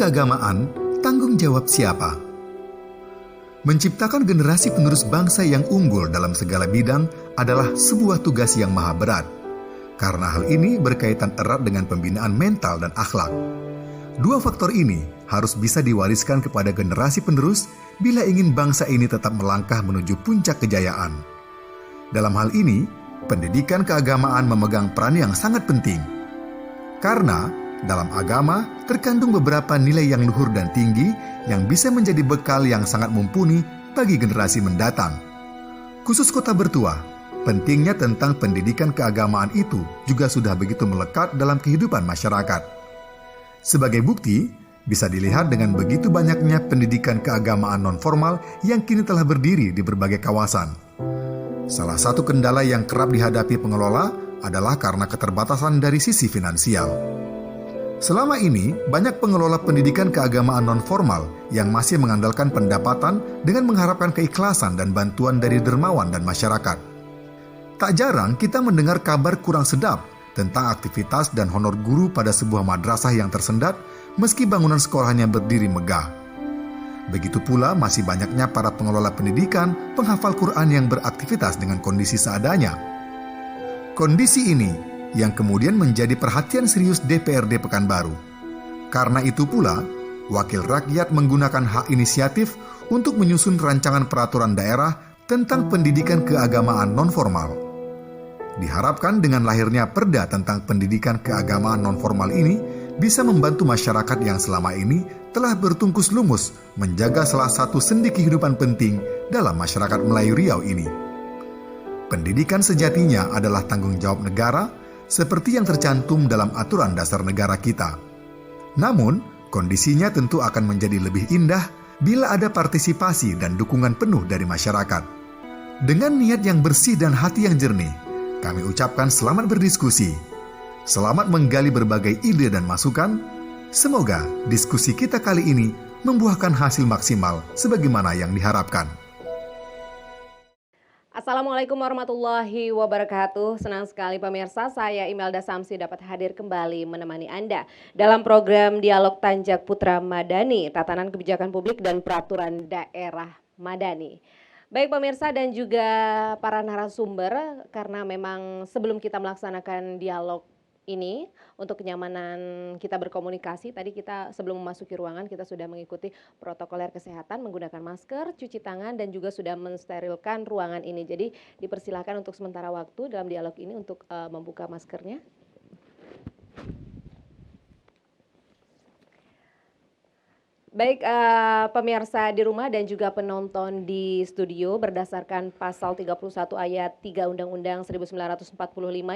keagamaan, tanggung jawab siapa? Menciptakan generasi penerus bangsa yang unggul dalam segala bidang adalah sebuah tugas yang maha berat. Karena hal ini berkaitan erat dengan pembinaan mental dan akhlak. Dua faktor ini harus bisa diwariskan kepada generasi penerus bila ingin bangsa ini tetap melangkah menuju puncak kejayaan. Dalam hal ini, pendidikan keagamaan memegang peran yang sangat penting. Karena dalam agama terkandung beberapa nilai yang luhur dan tinggi yang bisa menjadi bekal yang sangat mumpuni bagi generasi mendatang. Khusus Kota Bertua, pentingnya tentang pendidikan keagamaan itu juga sudah begitu melekat dalam kehidupan masyarakat. Sebagai bukti, bisa dilihat dengan begitu banyaknya pendidikan keagamaan non-formal yang kini telah berdiri di berbagai kawasan. Salah satu kendala yang kerap dihadapi pengelola adalah karena keterbatasan dari sisi finansial. Selama ini, banyak pengelola pendidikan keagamaan non-formal yang masih mengandalkan pendapatan dengan mengharapkan keikhlasan dan bantuan dari dermawan dan masyarakat. Tak jarang kita mendengar kabar kurang sedap tentang aktivitas dan honor guru pada sebuah madrasah yang tersendat meski bangunan sekolahnya berdiri megah. Begitu pula masih banyaknya para pengelola pendidikan penghafal Quran yang beraktivitas dengan kondisi seadanya. Kondisi ini yang kemudian menjadi perhatian serius DPRD Pekanbaru. Karena itu pula, wakil rakyat menggunakan hak inisiatif untuk menyusun rancangan peraturan daerah tentang pendidikan keagamaan non-formal. Diharapkan dengan lahirnya perda tentang pendidikan keagamaan non-formal ini bisa membantu masyarakat yang selama ini telah bertungkus lumus menjaga salah satu sendi kehidupan penting dalam masyarakat Melayu Riau ini. Pendidikan sejatinya adalah tanggung jawab negara seperti yang tercantum dalam aturan dasar negara kita. Namun, kondisinya tentu akan menjadi lebih indah bila ada partisipasi dan dukungan penuh dari masyarakat. Dengan niat yang bersih dan hati yang jernih, kami ucapkan selamat berdiskusi. Selamat menggali berbagai ide dan masukan. Semoga diskusi kita kali ini membuahkan hasil maksimal sebagaimana yang diharapkan. Assalamualaikum warahmatullahi wabarakatuh. Senang sekali pemirsa, saya Imelda Samsi dapat hadir kembali menemani Anda dalam program Dialog Tanjak Putra Madani, Tatanan Kebijakan Publik dan Peraturan Daerah Madani. Baik pemirsa dan juga para narasumber, karena memang sebelum kita melaksanakan dialog ini untuk kenyamanan kita berkomunikasi, tadi kita sebelum memasuki ruangan kita sudah mengikuti protokoler kesehatan menggunakan masker, cuci tangan dan juga sudah mensterilkan ruangan ini. Jadi dipersilakan untuk sementara waktu dalam dialog ini untuk membuka maskernya. Baik pemirsa di rumah dan juga penonton di studio, berdasarkan pasal 31 ayat 3 Undang-Undang 1945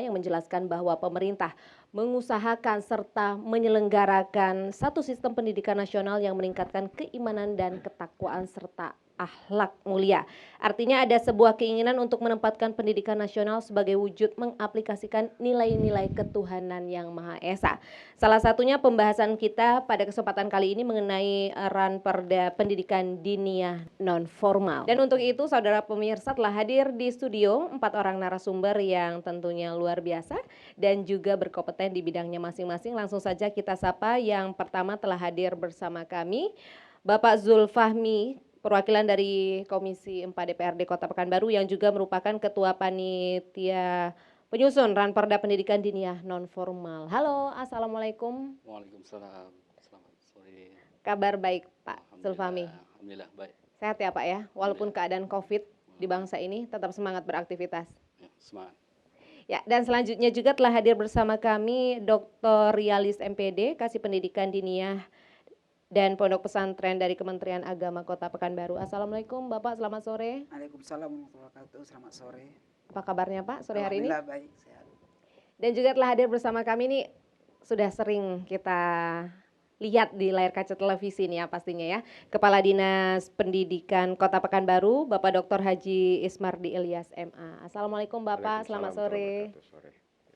yang menjelaskan bahwa pemerintah mengusahakan serta menyelenggarakan satu sistem pendidikan nasional yang meningkatkan keimanan dan ketakwaan serta akhlak mulia. Artinya ada sebuah keinginan untuk menempatkan pendidikan nasional sebagai wujud mengaplikasikan nilai-nilai ketuhanan yang Maha Esa. Salah satunya pembahasan kita pada kesempatan kali ini mengenai Ranperda Pendidikan Diniyah Non-Formal. Dan untuk itu saudara pemirsa telah hadir di studio 4 orang narasumber yang tentunya luar biasa dan juga berkompeten di bidangnya masing-masing. Langsung saja kita sapa. Yang pertama telah hadir bersama kami Bapak Zulfahmi, perwakilan dari Komisi 4 DPRD Kota Pekanbaru yang juga merupakan Ketua Panitia Penyusun Ranperda Pendidikan Diniyah Non-Formal. Halo, Assalamualaikum. Waalaikumsalam. Selamat sore. Kabar baik Pak Zulfahmi? Alhamdulillah baik. Sehat ya Pak ya, walaupun keadaan COVID di bangsa ini tetap semangat beraktivitas. Ya, semangat. Ya, dan selanjutnya juga telah hadir bersama kami Dr. Rialis MPD, Kasih Pendidikan Diniyah dan Pondok Pesantren dari Kementerian Agama Kota Pekanbaru. Assalamualaikum Bapak, selamat sore. Waalaikumsalam warahmatullahi wabarakatuh. Selamat sore. Apa kabarnya Pak sore hari ini? Alhamdulillah baik, sehat. Dan juga telah hadir bersama kami nih, sudah sering kita lihat di layar kaca televisi nih ya pastinya ya. Kepala Dinas Pendidikan Kota Pekanbaru, Bapak Dr. Haji Ismardi Ilyas MA. Assalamualaikum Bapak, selamat sore.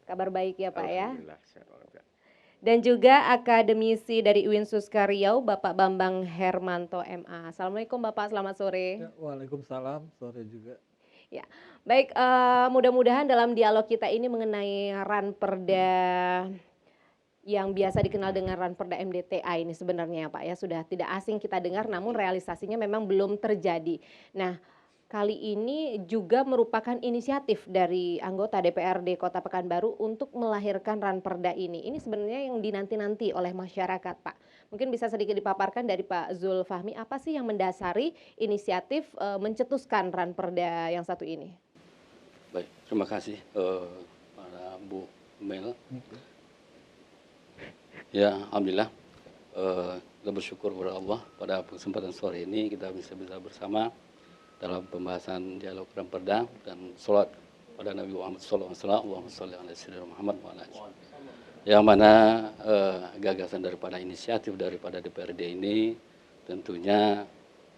Kabar baik ya Pak ya. Dan juga akademisi dari UIN Suska Riau, Bapak Bambang Hermanto MA. Assalamualaikum Bapak, selamat sore. Ya, waalaikumsalam, sore juga. Ya, baik, mudah-mudahan dalam dialog kita ini mengenai Ranperda yang biasa dikenal dengan Ranperda MDTA ini sebenarnya ya Pak ya, sudah tidak asing kita dengar namun realisasinya memang belum terjadi. Nah, kali ini juga merupakan inisiatif dari anggota DPRD Kota Pekanbaru untuk melahirkan Ranperda ini. Ini sebenarnya yang dinanti-nanti oleh masyarakat, Pak. Mungkin bisa sedikit dipaparkan dari Pak Zulfahmi, apa sih yang mendasari inisiatif mencetuskan Ranperda yang satu ini? Baik, terima kasih para Bu Mel. Ya, alhamdulillah. Kita bersyukur kepada Allah pada kesempatan sore ini kita bisa bersama dalam pembahasan dialog Ranperda dan sholat pada Nabi Muhammad SAW. Allahumma sholli ala sayyidina Muhammad wa ala alihi. Yang mana gagasan daripada inisiatif daripada DPRD ini tentunya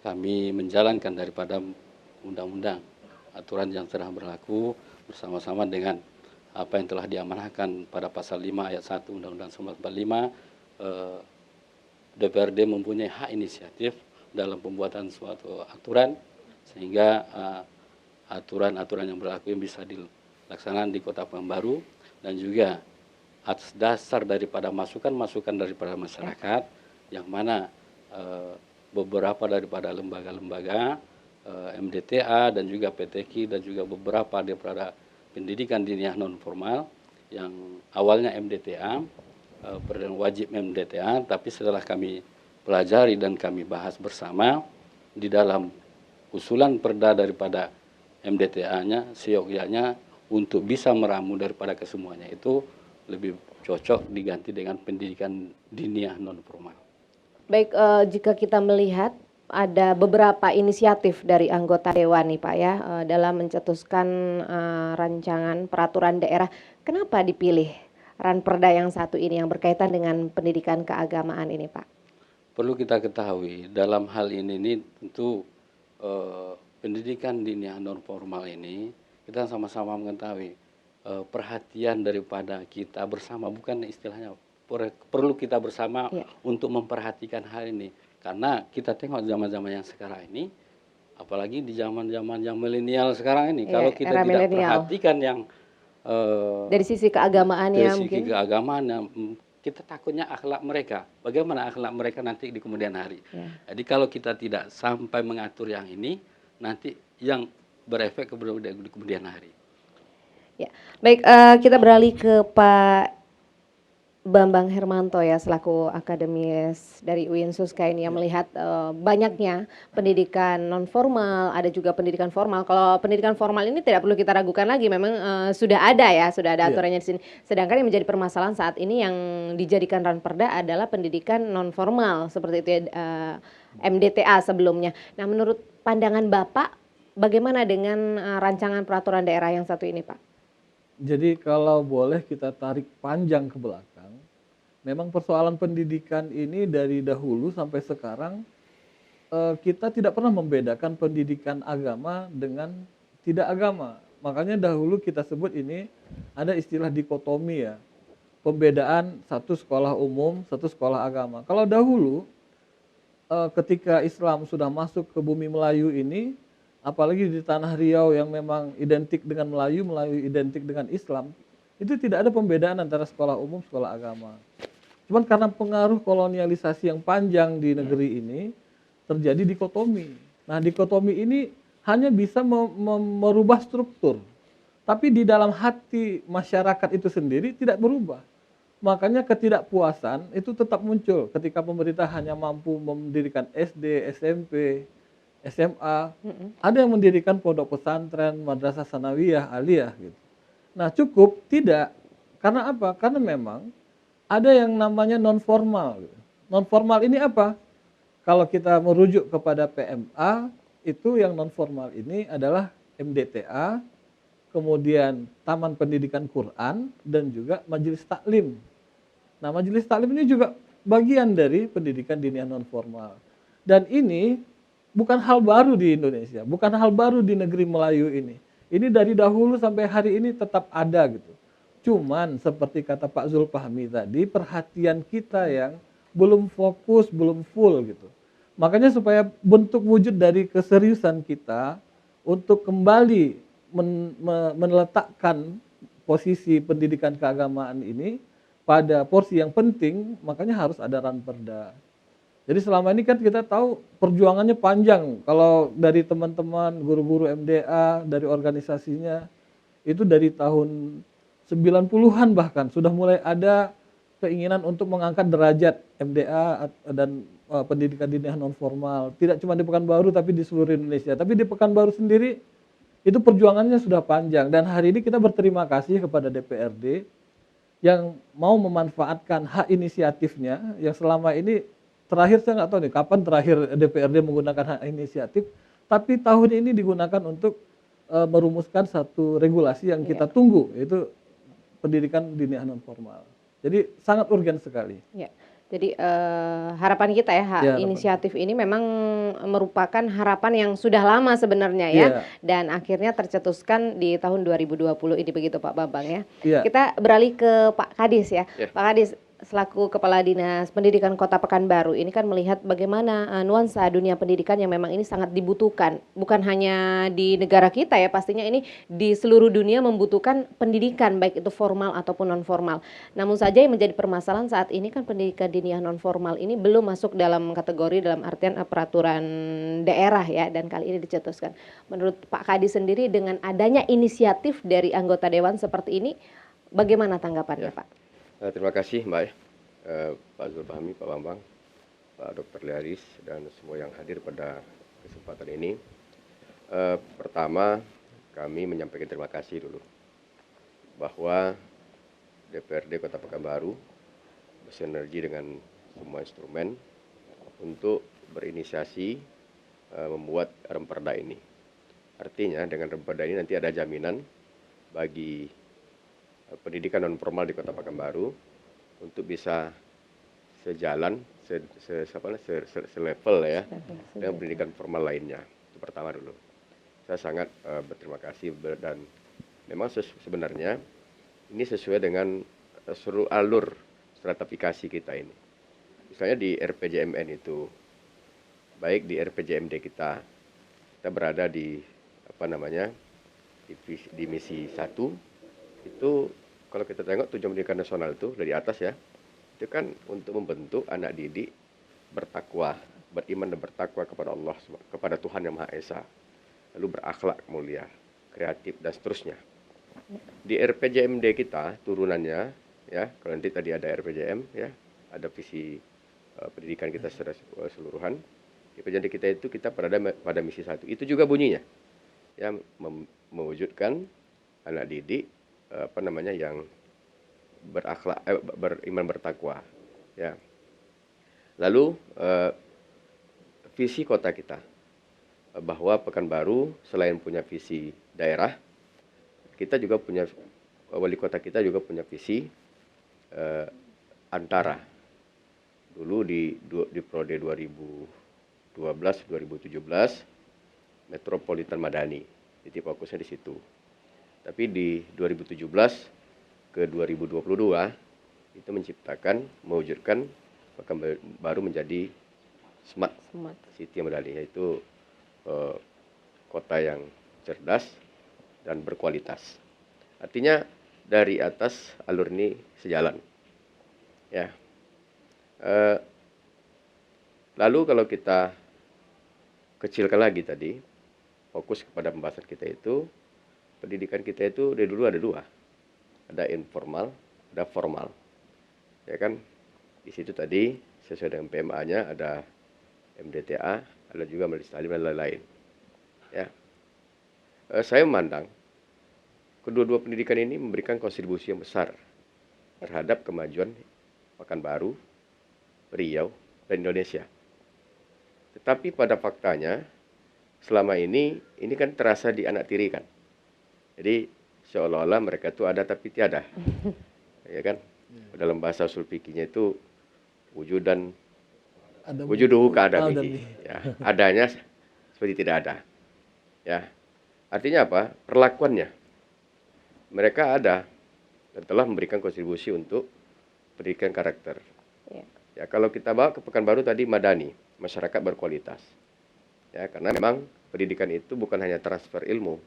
kami menjalankan daripada undang-undang aturan yang telah berlaku bersama-sama dengan apa yang telah diamanahkan pada pasal 5 ayat 1 Undang-Undang 1945. DPRD mempunyai hak inisiatif dalam pembuatan suatu aturan sehingga aturan-aturan yang berlaku yang bisa dilaksanakan di Kota Pekanbaru dan juga atas dasar daripada masukan-masukan daripada masyarakat yang mana beberapa daripada lembaga-lembaga MDTA dan juga PTQ dan juga beberapa daripada pendidikan diniyah non formal yang awalnya MDTA berdasarkan wajib MDTA, tapi setelah kami pelajari dan kami bahas bersama di dalam usulan perda daripada MDTA-nya, seyogyanya untuk bisa meramu daripada kesemuanya itu lebih cocok diganti dengan pendidikan diniyah non formal. Baik, jika kita melihat ada beberapa inisiatif dari anggota Dewan nih Pak ya, dalam mencetuskan rancangan peraturan daerah. Kenapa dipilih Ranperda yang satu ini yang berkaitan dengan pendidikan keagamaan ini Pak? Perlu kita ketahui dalam hal ini tentu pendidikan diniyah non formal ini kita sama-sama mengetahui perhatian daripada kita bersama, bukan istilahnya perlu kita bersama untuk memperhatikan hal ini karena kita tengok zaman-zaman yang sekarang ini, apalagi di zaman-zaman yang milenial sekarang ini, kalau kita tidak millennial. perhatikan yang dari sisi keagamaannya dari sisi mungkin keagamaannya, kita takutnya akhlak mereka. Bagaimana akhlak mereka nanti di kemudian hari? Jadi kalau kita tidak sampai mengatur yang ini, nanti yang berefek di kemudian hari. Ya, baik, kita beralih ke Pak Bambang Hermanto ya selaku akademis dari UIN Suska ini yang melihat banyaknya pendidikan non formal, ada juga pendidikan formal. Kalau pendidikan formal ini tidak perlu kita ragukan lagi, memang sudah ada ya, sudah ada aturannya di sini. Sedangkan yang menjadi permasalahan saat ini yang dijadikan Ranperda adalah pendidikan non formal seperti itu ya, MDTA sebelumnya. Nah, menurut pandangan Bapak, bagaimana dengan rancangan peraturan daerah yang satu ini, Pak? Jadi kalau boleh kita tarik panjang ke belakang, memang persoalan pendidikan ini dari dahulu sampai sekarang kita tidak pernah membedakan pendidikan agama dengan tidak agama. Makanya dahulu kita sebut ini ada istilah dikotomi ya, pembedaan satu sekolah umum, satu sekolah agama. Kalau dahulu ketika Islam sudah masuk ke bumi Melayu ini, apalagi di tanah Riau yang memang identik dengan Melayu, Melayu identik dengan Islam, itu tidak ada pembedaan antara sekolah umum, sekolah agama. Cuman karena pengaruh kolonialisasi yang panjang di negeri ini, terjadi dikotomi. Nah, dikotomi ini hanya bisa merubah struktur, tapi di dalam hati masyarakat itu sendiri tidak berubah. Makanya ketidakpuasan itu tetap muncul ketika pemerintah hanya mampu mendirikan SD, SMP, SMA, ada yang mendirikan pondok pesantren, madrasah sanawiyah, aliyah gitu. Nah, cukup tidak. Karena apa? Karena memang ada yang namanya non formal. Non formal ini apa? Kalau kita merujuk kepada PMA, itu yang non formal ini adalah MDTA, kemudian Taman Pendidikan Quran dan juga Majelis Taklim. Nah, Majelis Taklim ini juga bagian dari pendidikan diniyah non formal. Dan ini bukan hal baru di Indonesia, bukan hal baru di negeri Melayu ini. Ini dari dahulu sampai hari ini tetap ada gitu. Cuman seperti kata Pak Zulfahmi tadi, perhatian kita yang belum fokus, belum full gitu. Makanya supaya bentuk wujud dari keseriusan kita untuk kembali meletakkan posisi pendidikan keagamaan ini pada porsi yang penting, makanya harus ada ranperda. Jadi selama ini kan kita tahu perjuangannya panjang. Kalau dari teman-teman guru-guru MDA, dari organisasinya, itu dari tahun 90-an bahkan sudah mulai ada keinginan untuk mengangkat derajat MDA dan pendidikan diniah non formal. Tidak cuma di Pekanbaru tapi di seluruh Indonesia. Tapi di Pekanbaru sendiri itu perjuangannya sudah panjang, dan hari ini kita berterima kasih kepada DPRD yang mau memanfaatkan hak inisiatifnya yang selama ini, terakhir saya nggak tahu nih kapan terakhir DPRD menggunakan hak inisiatif, tapi tahun ini digunakan untuk merumuskan satu regulasi yang kita tunggu, yaitu pendidikan diniah non formal. Jadi sangat urgen sekali. Ya. Jadi harapan kita ya, hak inisiatif ini memang merupakan harapan yang sudah lama sebenarnya ya, dan akhirnya tercetuskan di tahun 2020 ini, begitu Pak Bambang ya. Kita beralih ke Pak Kadis ya. Pak Kadis, selaku Kepala Dinas Pendidikan Kota Pekanbaru ini kan melihat bagaimana nuansa dunia pendidikan yang memang ini sangat dibutuhkan, bukan hanya di negara kita ya, pastinya ini di seluruh dunia membutuhkan pendidikan baik itu formal ataupun non formal. Namun saja yang menjadi permasalahan saat ini kan pendidikan diniah non formal ini belum masuk dalam kategori dalam artian peraturan daerah ya, dan kali ini dicetuskan. Menurut Pak Kadis sendiri dengan adanya inisiatif dari anggota dewan seperti ini, bagaimana tanggapannya Pak? Terima kasih Mbak, Pak Zulfahmi, Pak Bambang, Pak Dr. Liaris, dan semua yang hadir pada kesempatan ini. Pertama, kami menyampaikan terima kasih dulu bahwa DPRD Kota Pekanbaru bersinergi dengan semua instrumen untuk berinisiasi membuat remperda ini. Artinya dengan remperda ini nanti ada jaminan bagi pendidikan non formal di Kota Pekanbaru untuk bisa sejalan, selevel ya dengan pendidikan formal lainnya. Itu pertama dulu. Saya sangat berterima kasih, dan memang sebenarnya ini sesuai dengan seluruh alur stratifikasi kita ini. Misalnya di RPJMN itu, baik di RPJMD kita berada di di misi 1 itu. Kalau kita tengok tujuan pendidikan nasional itu dari atas ya, itu kan untuk membentuk anak didik bertakwa, beriman dan bertakwa kepada Allah, kepada Tuhan Yang Maha Esa, lalu berakhlak mulia, kreatif dan seterusnya. Di RPJMD kita turunannya ya, kalau nanti tadi ada RPJM ya, ada visi pendidikan kita secara keseluruhan. Di RPJMD kita itu kita berada pada misi 1. Itu juga bunyinya ya, mewujudkan anak didik yang berakhlak, beriman bertakwa ya. Lalu visi kota kita, bahwa Pekanbaru selain punya visi daerah, kita juga punya, wali kota kita juga punya visi antara. Dulu di periode 2012-2017 Metropolitan Madani, titik fokusnya di situ. Tapi di 2017 ke 2022 itu mewujudkan Pekanbaru menjadi smart city Madani, yaitu kota yang cerdas dan berkualitas. Artinya dari atas alur ini sejalan. Ya. Lalu kalau kita kecilkan lagi tadi, fokus kepada pembahasan kita itu, pendidikan kita itu dari dulu ada 2. Ada informal, ada formal. Ya kan? Di situ tadi sesuai dengan PMA-nya ada MDTA, ada juga majelis taklim dan lain-lain. Ya. Saya memandang kedua-dua pendidikan ini memberikan kontribusi yang besar terhadap kemajuan Pekanbaru, Riau, dan Indonesia. Tetapi pada faktanya selama ini kan terasa dianaktirikan. Jadi seolah-olah mereka itu ada tapi tiada. Ya kan? Dalam bahasa usul fikihnya itu wujuduhu ka'adamihi. Ya, adanya seperti tidak ada. Ya. Artinya apa? Perlakuannya. Mereka ada dan telah memberikan kontribusi untuk pendidikan karakter. Ya, kalau kita bawa ke Pekanbaru tadi Madani, masyarakat berkualitas. Ya, karena memang pendidikan itu bukan hanya transfer ilmu,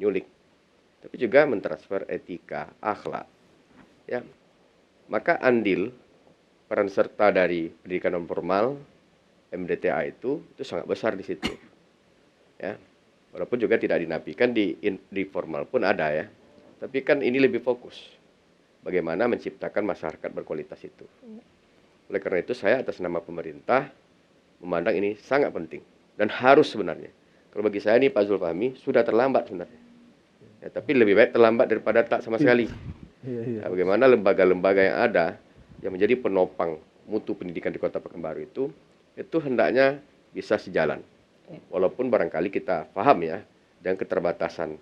nyulik, tapi juga mentransfer etika, akhlak. Ya. maka andil peran serta dari pendidikan non formal MDTA itu sangat besar di situ. Ya. Walaupun juga tidak dinafikan di formal pun ada ya. Tapi kan ini lebih fokus bagaimana menciptakan masyarakat berkualitas itu. Oleh karena itu saya atas nama pemerintah memandang ini sangat penting dan harus sebenarnya. Kalau bagi saya nih Pak Zulfahmi sudah terlambat sebenarnya. Ya, tapi lebih baik terlambat daripada tak sama sekali. Nah, bagaimana lembaga-lembaga yang ada yang menjadi penopang mutu pendidikan di Kota Pekanbaru itu hendaknya bisa sejalan. Walaupun barangkali kita paham ya dengan keterbatasan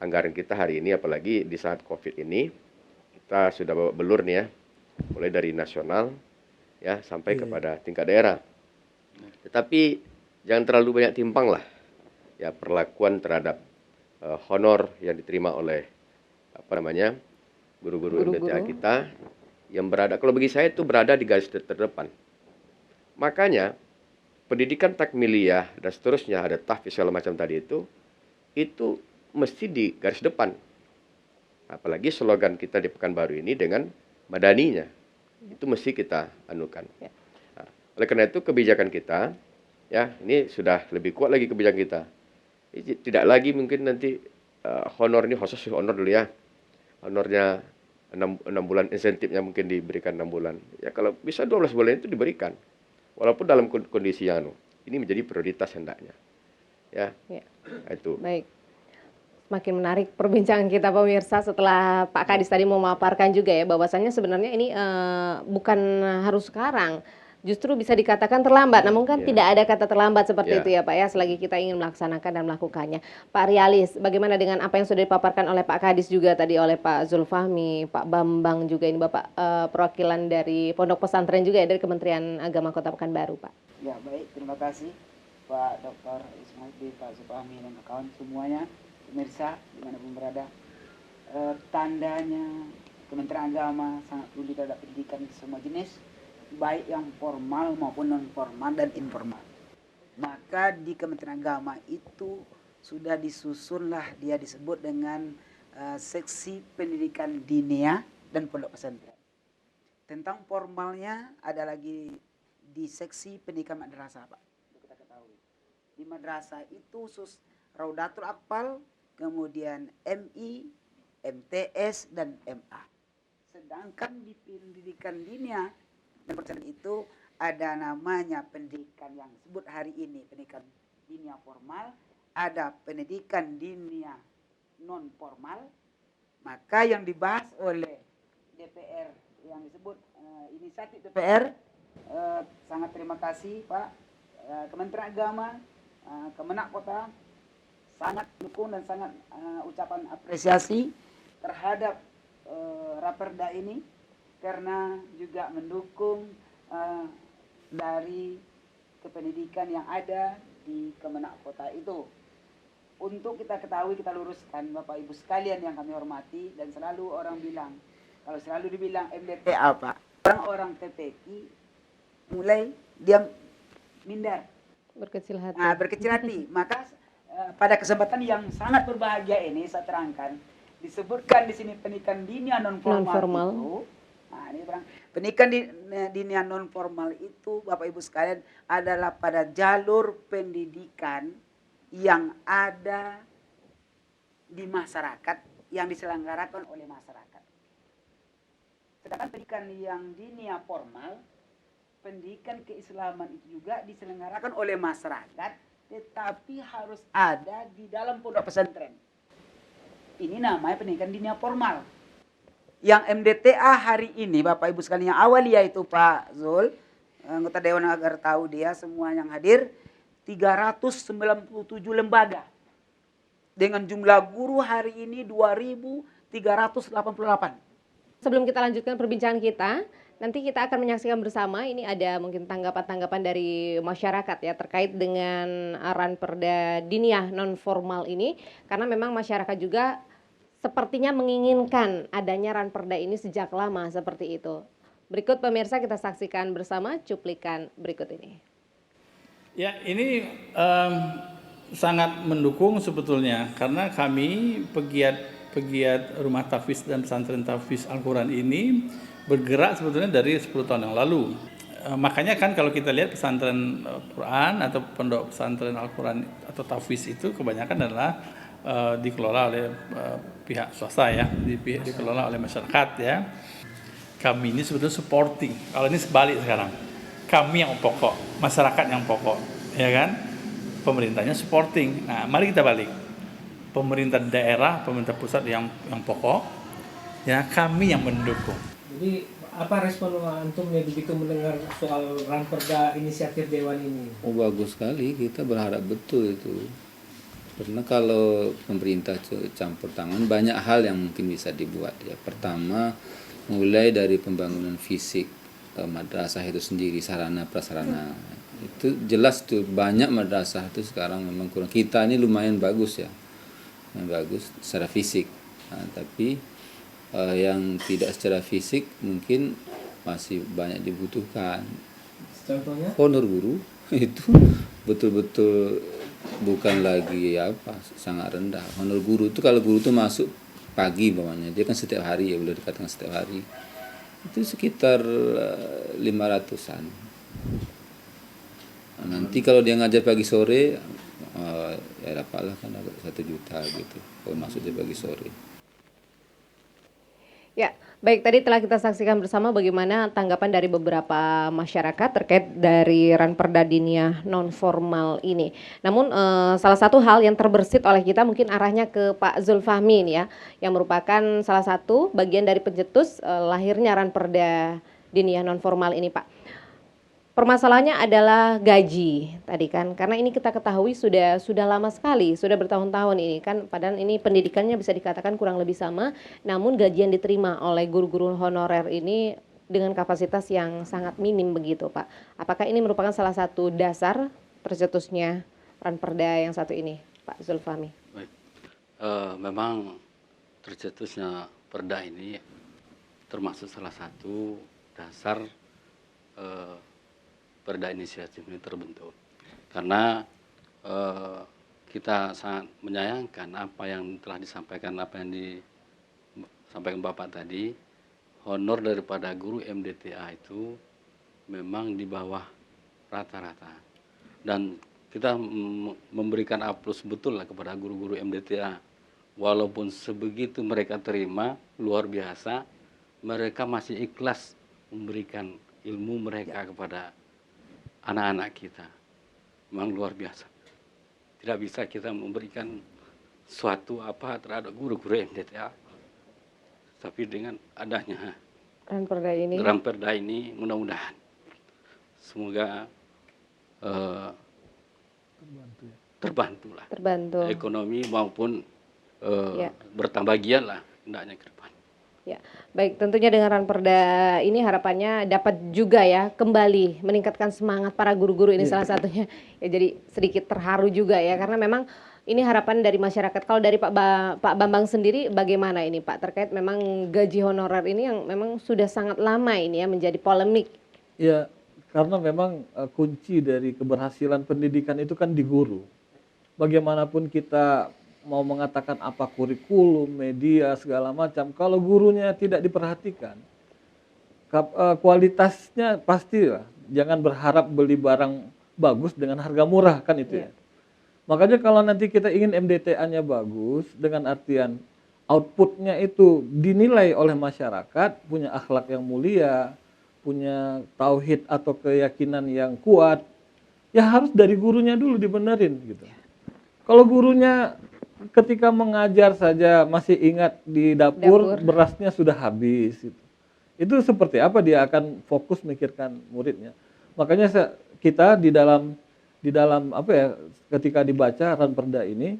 anggaran kita hari ini, apalagi di saat COVID ini, kita sudah bawa belur nih ya, mulai dari nasional ya sampai kepada tingkat daerah. Tetapi jangan terlalu banyak timpang lah ya perlakuan terhadap honor yang diterima oleh guru-guru MDTA kita yang berada, kalau bagi saya itu berada di garis terdepan. Makanya pendidikan takmiliyah dan seterusnya, ada tahfiz segala macam tadi itu mesti di garis depan. Apalagi slogan kita di Pekanbaru ini dengan madaninya, itu mesti kita anukan. Nah, oleh karena itu kebijakan kita, ya ini sudah lebih kuat lagi kebijakan kita. Tidak lagi mungkin nanti honor ini khusus honor dulu ya, honornya 6 bulan, insentifnya mungkin diberikan 6 bulan. Ya kalau bisa 12 bulan itu diberikan. Walaupun dalam kondisi yang ini menjadi prioritas hendaknya. Ya. Itu. Baik. Semakin menarik perbincangan kita pemirsa setelah Pak Kadis tadi memaparkan juga ya bahwasannya sebenarnya ini bukan harus sekarang. Justru bisa dikatakan terlambat, namun kan tidak ada kata terlambat seperti itu ya Pak ya, selagi kita ingin melaksanakan dan melakukannya. Pak Rialis, bagaimana dengan apa yang sudah dipaparkan oleh Pak Kadis juga tadi, oleh Pak Zulfahmi, Pak Bambang juga, ini Bapak perwakilan dari Pondok Pesantren juga ya, dari Kementerian Agama Kota Pekanbaru Pak. Ya baik, terima kasih Pak Dr. Ismail, Pak Zulfahmi dan kawan semuanya, pemirsa dimanapun berada. Tandanya Kementerian Agama sangat peduli terhadap pendidikan semua jenis, baik yang formal maupun non formal dan informal. Maka di Kementerian Agama itu sudah disusunlah, dia disebut dengan seksi pendidikan diniyah dan pondok pesantren. Tentang formalnya ada lagi di seksi pendidikan madrasah Pak. Kita ketahui di madrasah itu khusus Raudatul Aqfal, kemudian MI, MTS dan MA. Sedangkan di pendidikan diniyah dan pesantren itu ada namanya pendidikan yang disebut hari ini pendidikan diniyah formal, ada pendidikan diniyah non formal. Maka yang dibahas oleh DPR yang disebut inisiatif DPR, sangat terima kasih Pak, Kementerian Agama, Kemenak Kota sangat dukung dan sangat ucapan apresiasi terhadap Raperda ini, karena juga mendukung dari kependidikan yang ada di Kemenak Kota itu. Untuk kita ketahui, kita luruskan Bapak Ibu sekalian yang kami hormati, dan selalu orang bilang, kalau selalu dibilang MDTA Pak, orang-orang TPQ mulai dia minder, Berkecil hati. berkecil hati. Maka pada kesempatan yang sangat berbahagia ini saya terangkan, disebutkan di sini pendidikan diniyah non formal itu. Nah, ini pendidikan diniyah non formal itu Bapak Ibu sekalian adalah pada jalur pendidikan yang ada di masyarakat, yang diselenggarakan oleh masyarakat. Sedangkan pendidikan yang diniyah formal, pendidikan keislaman itu juga diselenggarakan oleh masyarakat, tetapi harus ada di dalam pondok pesantren. Ini namanya pendidikan diniyah formal. Yang MDTA hari ini Bapak Ibu sekalian yang awalnya itu Pak Zul, anggota Dewan agar tahu dia semua yang hadir, 397 lembaga. Dengan jumlah guru hari ini 2.388. Sebelum kita lanjutkan perbincangan kita, nanti kita akan menyaksikan bersama, ini ada mungkin tanggapan-tanggapan dari masyarakat ya terkait dengan Ranperda diniyah non formal ini, karena memang masyarakat juga sepertinya menginginkan adanya Ranperda ini sejak lama seperti itu. Berikut pemirsa kita saksikan bersama cuplikan berikut ini. Ya, ini sangat mendukung sebetulnya, karena kami pegiat pegiat rumah tahfiz dan pesantren tahfiz Al-Quran ini bergerak sebetulnya dari 10 tahun yang lalu. Makanya kan kalau kita lihat pesantren Quran atau pondok pesantren Al-Quran atau tahfiz itu kebanyakan adalah dikelola oleh pihak swasta ya, dikelola oleh masyarakat ya. Kami ini sebetulnya supporting. Kalau ini sebalik sekarang, kami yang pokok, masyarakat yang pokok, ya kan? Pemerintahnya supporting. Nah, mari kita balik. Pemerintah daerah, pemerintah pusat yang pokok, ya kami yang mendukung. Jadi apa respon antum nih begitu mendengar soal ranperda inisiatif Dewan ini? Oh bagus sekali, kita berharap betul itu. Karena kalau pemerintah campur tangan banyak hal yang mungkin bisa dibuat ya. Pertama mulai dari pembangunan fisik madrasah itu sendiri, sarana prasarana. Itu jelas tuh banyak madrasah itu sekarang memang kurang. Kita ini lumayan bagus ya. Yang bagus secara fisik. Nah, tapi yang tidak secara fisik mungkin masih banyak dibutuhkan. Contohnya? Honor guru itu betul-betul bukan lagi sangat rendah. Honor guru itu kalau guru itu masuk pagi bawahnya, dia kan setiap hari ya, boleh dikatakan setiap hari. Itu sekitar 500-an. Nah, nanti kalau dia ngajar pagi sore ya dapatlah kan agak 1 juta gitu. Kalau masuk dia pagi sore. Ya, baik, tadi telah kita saksikan bersama bagaimana tanggapan dari beberapa masyarakat terkait dari ranperda diniyah non formal ini. Namun salah satu hal yang terbersit oleh kita mungkin arahnya ke Pak Zulfahmi ini ya, yang merupakan salah satu bagian dari pencetus lahirnya ranperda diniyah non formal ini, Pak. Permasalahannya adalah gaji tadi kan, karena ini kita ketahui sudah lama sekali, sudah bertahun-tahun ini kan, padahal ini pendidikannya bisa dikatakan kurang lebih sama, namun gaji yang diterima oleh guru-guru honorer ini dengan kapasitas yang sangat minim begitu Pak. Apakah ini merupakan salah satu dasar tercetusnya ranperda yang satu ini, Pak Zulfahmi? Baik, memang tercetusnya perda ini termasuk salah satu dasar perda inisiatif ini terbentuk, karena kita sangat menyayangkan apa yang telah disampaikan, apa yang disampaikan Bapak tadi. Honor daripada guru MDTA itu memang di bawah rata-rata, dan kita memberikan aplaus betul lah kepada guru-guru MDTA. Walaupun sebegitu mereka terima, luar biasa, mereka masih ikhlas memberikan ilmu mereka kepada anak-anak kita. Memang luar biasa. Tidak bisa kita memberikan suatu apa terhadap guru-guru MDTA, tapi dengan adanya ranperda ini mudah-mudahan semoga terbantu ekonomi maupun bertambah giat lah hendaknya ke depan. Ya, baik, tentunya dengan ranperda ini harapannya dapat juga ya kembali meningkatkan semangat para guru-guru ini salah satunya. Ya, jadi sedikit terharu juga ya, karena memang ini harapan dari masyarakat. Kalau dari Pak Bambang sendiri bagaimana ini Pak terkait memang gaji honorer ini yang memang sudah sangat lama ini ya menjadi polemik. Ya, karena memang kunci dari keberhasilan pendidikan itu kan di guru. Bagaimanapun kita mau mengatakan apa kurikulum, media, segala macam, kalau gurunya tidak diperhatikan, kualitasnya pastilah. Jangan berharap beli barang bagus dengan harga murah kan itu ya. Makanya kalau nanti kita ingin MDTA-nya bagus, dengan artian outputnya itu dinilai oleh masyarakat, punya akhlak yang mulia, punya tauhid atau keyakinan yang kuat, ya harus dari gurunya dulu dibenerin gitu. Kalau gurunya ketika mengajar saja masih ingat di dapur berasnya sudah habis, itu seperti apa dia akan fokus mikirkan muridnya. Makanya kita di dalam apa ya, ketika dibaca ranperda ini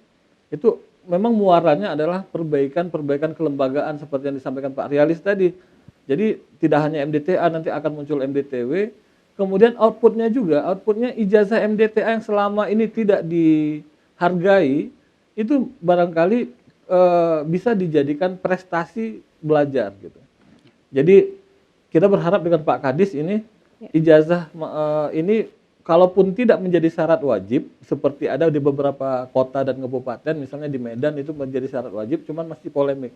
itu memang muaranya adalah perbaikan kelembagaan seperti yang disampaikan Pak Rialis tadi. Jadi tidak hanya MDTA, nanti akan muncul MDTW, kemudian outputnya ijazah MDTA yang selama ini tidak dihargai itu barangkali bisa dijadikan prestasi belajar gitu. Jadi kita berharap dengan Pak Kadis ini ijazah ini kalaupun tidak menjadi syarat wajib, seperti ada di beberapa kota dan kabupaten, misalnya di Medan itu menjadi syarat wajib, cuman masih polemik.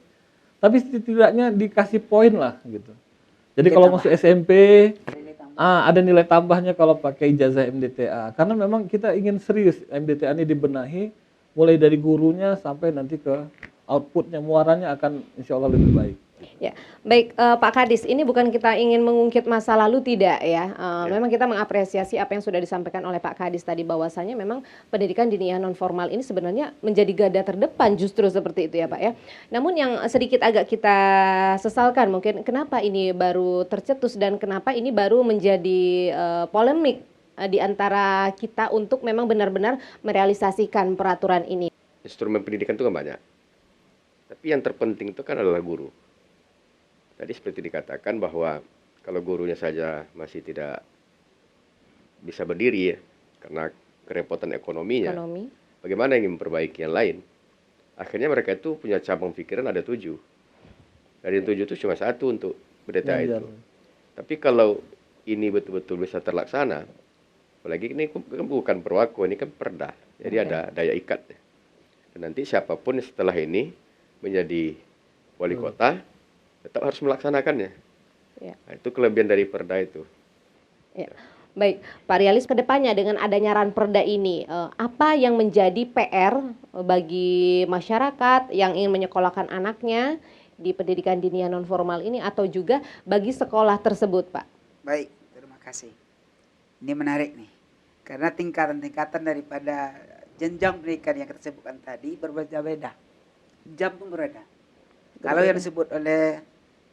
Tapi setidaknya dikasih poin lah gitu. Jadi Nilai kalau tambah. masuk SMP, Nilai tambah. ada nilai tambahnya kalau pakai ijazah MDTA. Karena memang kita ingin serius MDTA ini dibenahi, mulai dari gurunya sampai nanti ke outputnya, muaranya akan insya Allah lebih baik. Ya, baik Pak Kadis, ini bukan kita ingin mengungkit masa lalu tidak ya. Memang kita mengapresiasi apa yang sudah disampaikan oleh Pak Kadis tadi, bahwasanya memang pendidikan diniyah non formal ini sebenarnya menjadi garda terdepan justru seperti itu ya Pak ya. Namun yang sedikit agak kita sesalkan mungkin kenapa ini baru tercetus dan kenapa ini baru menjadi polemik di antara kita untuk memang benar-benar merealisasikan peraturan ini. Instrumen pendidikan itu kan banyak. Tapi yang terpenting itu kan adalah guru. Tadi seperti dikatakan bahwa kalau gurunya saja masih tidak bisa berdiri ya, karena kerepotan ekonominya, bagaimana ingin memperbaiki yang lain? Akhirnya mereka itu punya cabang pikiran ada 7. Dari 7 itu cuma 1 untuk berdeta itu. Tapi kalau ini betul-betul bisa terlaksana, apalagi ini kan bukan perwaku, ini kan perda. Jadi ada daya ikat. Dan nanti siapapun setelah ini menjadi wali kota, tetap harus melaksanakannya. Ya. Nah, itu kelebihan dari perda itu. Ya. Baik, Pak Rialis, kedepannya dengan adanya ranperda ini, apa yang menjadi PR bagi masyarakat yang ingin menyekolahkan anaknya di pendidikan diniyah non formal ini atau juga bagi sekolah tersebut, Pak? Baik, terima kasih. Ini menarik nih, karena tingkatan-tingkatan daripada jenjang pendidikan yang kita sebutkan tadi berbeda-beda. Jam pun berbeda. Kalau yang disebut oleh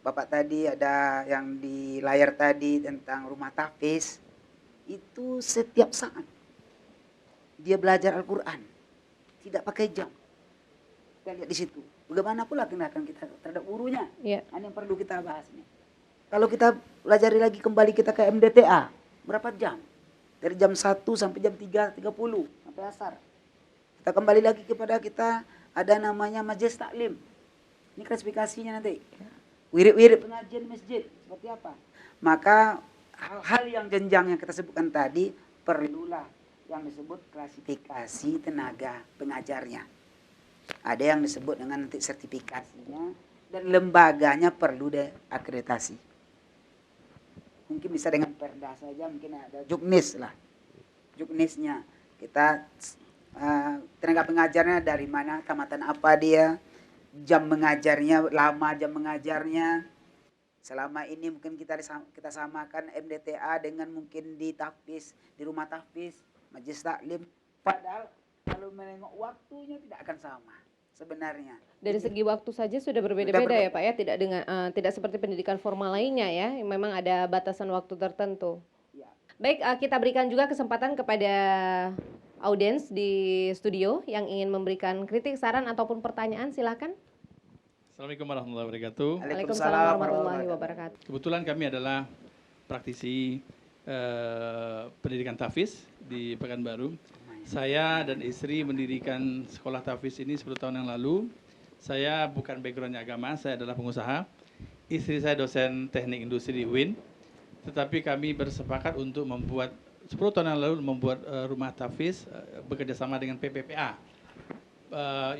Bapak tadi, ada yang di layar tadi tentang rumah tahfiz, itu setiap saat dia belajar Al-Quran, tidak pakai jam. Kita lihat di situ. Bagaimana pula tindakan kita terhadap gurunya? Ya. Ini yang perlu kita bahas nih. Kalau kita pelajari lagi kembali kita ke MDTA, berapa jam? Dari jam 1 sampai jam 3.30 sampai asar. Kita kembali lagi kepada kita ada namanya majelis taklim. Ini klasifikasinya nanti. Wirid-wirid pengajian masjid seperti apa? Maka hal-hal yang jenjang yang kita sebutkan tadi perlulah yang disebut klasifikasi tenaga pengajarnya. Ada yang disebut dengan nanti sertifikasinya dan lembaganya perlu akreditasi. Mungkin bisa dengan perda saja, mungkin ada juknis lah. Juknisnya kita tenaga pengajarnya dari mana, tamatan apa dia, jam mengajarnya, lama jam mengajarnya. Selama ini mungkin kita samakan MDTA dengan mungkin di tahfiz, di rumah tahfiz, majelis taklim. Padahal kalau menengok waktunya tidak akan sama sebenarnya. Dari segi waktu saja sudah berbeda-beda ya Pak ya, tidak seperti pendidikan formal lainnya ya, yang memang ada batasan waktu tertentu. Ya. Baik, kita berikan juga kesempatan kepada audiens di studio yang ingin memberikan kritik, saran ataupun pertanyaan, silakan. Assalamualaikum warahmatullahi wabarakatuh. Waalaikumsalam warahmatullahi wabarakatuh. Kebetulan kami adalah praktisi pendidikan tahfiz di Pekanbaru. Saya dan istri mendirikan sekolah tahfiz ini 10 tahun yang lalu. Saya bukan backgroundnya agama, saya adalah pengusaha. Istri saya dosen teknik industri di UIN. Tetapi kami bersepakat untuk membuat 10 tahun yang lalu membuat rumah tahfiz bekerja sama dengan PPPA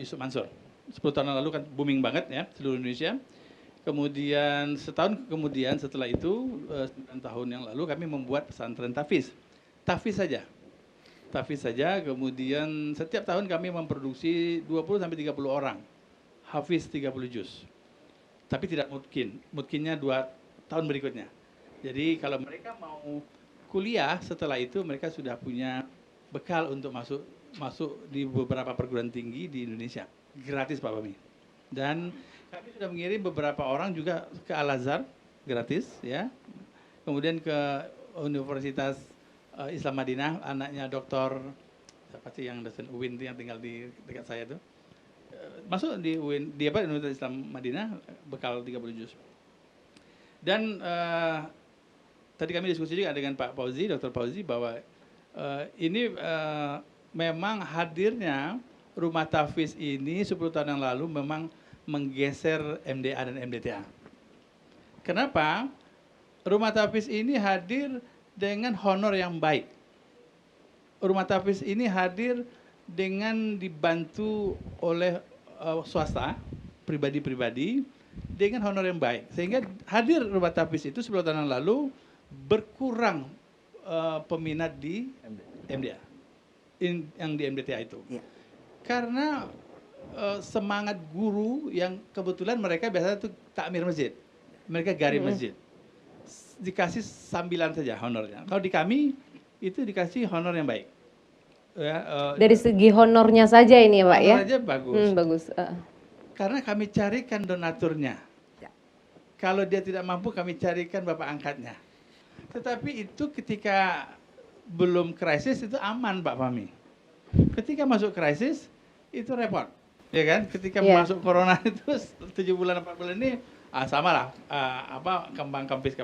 Yusuf Mansur. 10 tahun yang lalu kan booming banget ya seluruh Indonesia. Kemudian setahun kemudian setelah itu 9 tahun yang lalu kami membuat pesantren tahfiz. Tahfiz saja. Tahfiz saja, kemudian setiap tahun kami memproduksi 20 sampai 30 orang. Hafiz 30 juz. Tapi tidak mungkin. Mungkinnya 2 tahun berikutnya. Jadi kalau mereka mau kuliah setelah itu mereka sudah punya bekal untuk masuk di beberapa perguruan tinggi di Indonesia. Gratis Pak Bami. Dan kami sudah mengirim beberapa orang juga ke Al-Azhar gratis ya. Kemudian ke Universitas Islam Madinah, anaknya Dr. siapa sih yang dosen UIN yang tinggal di dekat saya tuh. Masuk di UIN, di Universitas Islam Madinah bekal 30 juz. Dan tadi kami diskusi juga dengan Pak Fauzi, Dr. Fauzi bahwa ini memang hadirnya rumah tahfiz ini 10 tahun yang lalu memang menggeser MDA dan MDTA. Kenapa? Rumah tahfiz ini hadir dengan honor yang baik. rumah tafis ini hadir dengan dibantu oleh swasta, pribadi-pribadi, dengan honor yang baik. Sehingga hadir rumah tafis itu 10 tahun yang lalu berkurang peminat di MDA, yang di MDTA itu. Iya. Karena semangat guru yang kebetulan mereka biasanya itu takmir masjid. Mereka gari masjid. Dikasih sambilan saja honornya. Kalau di kami itu dikasih honor yang baik. Ya, Dari segi honornya saja ini ya Pak ya? honor aja bagus. Bagus. Karena kami carikan donaturnya. Ya. Kalau dia tidak mampu kami carikan bapak angkatnya. Tetapi itu ketika belum krisis itu aman Pak Fahmi. Ketika masuk krisis itu repot. Ya kan? Ketika Iya. masuk corona itu 7 bulan 4 bulan ini sama lah kembang kempis.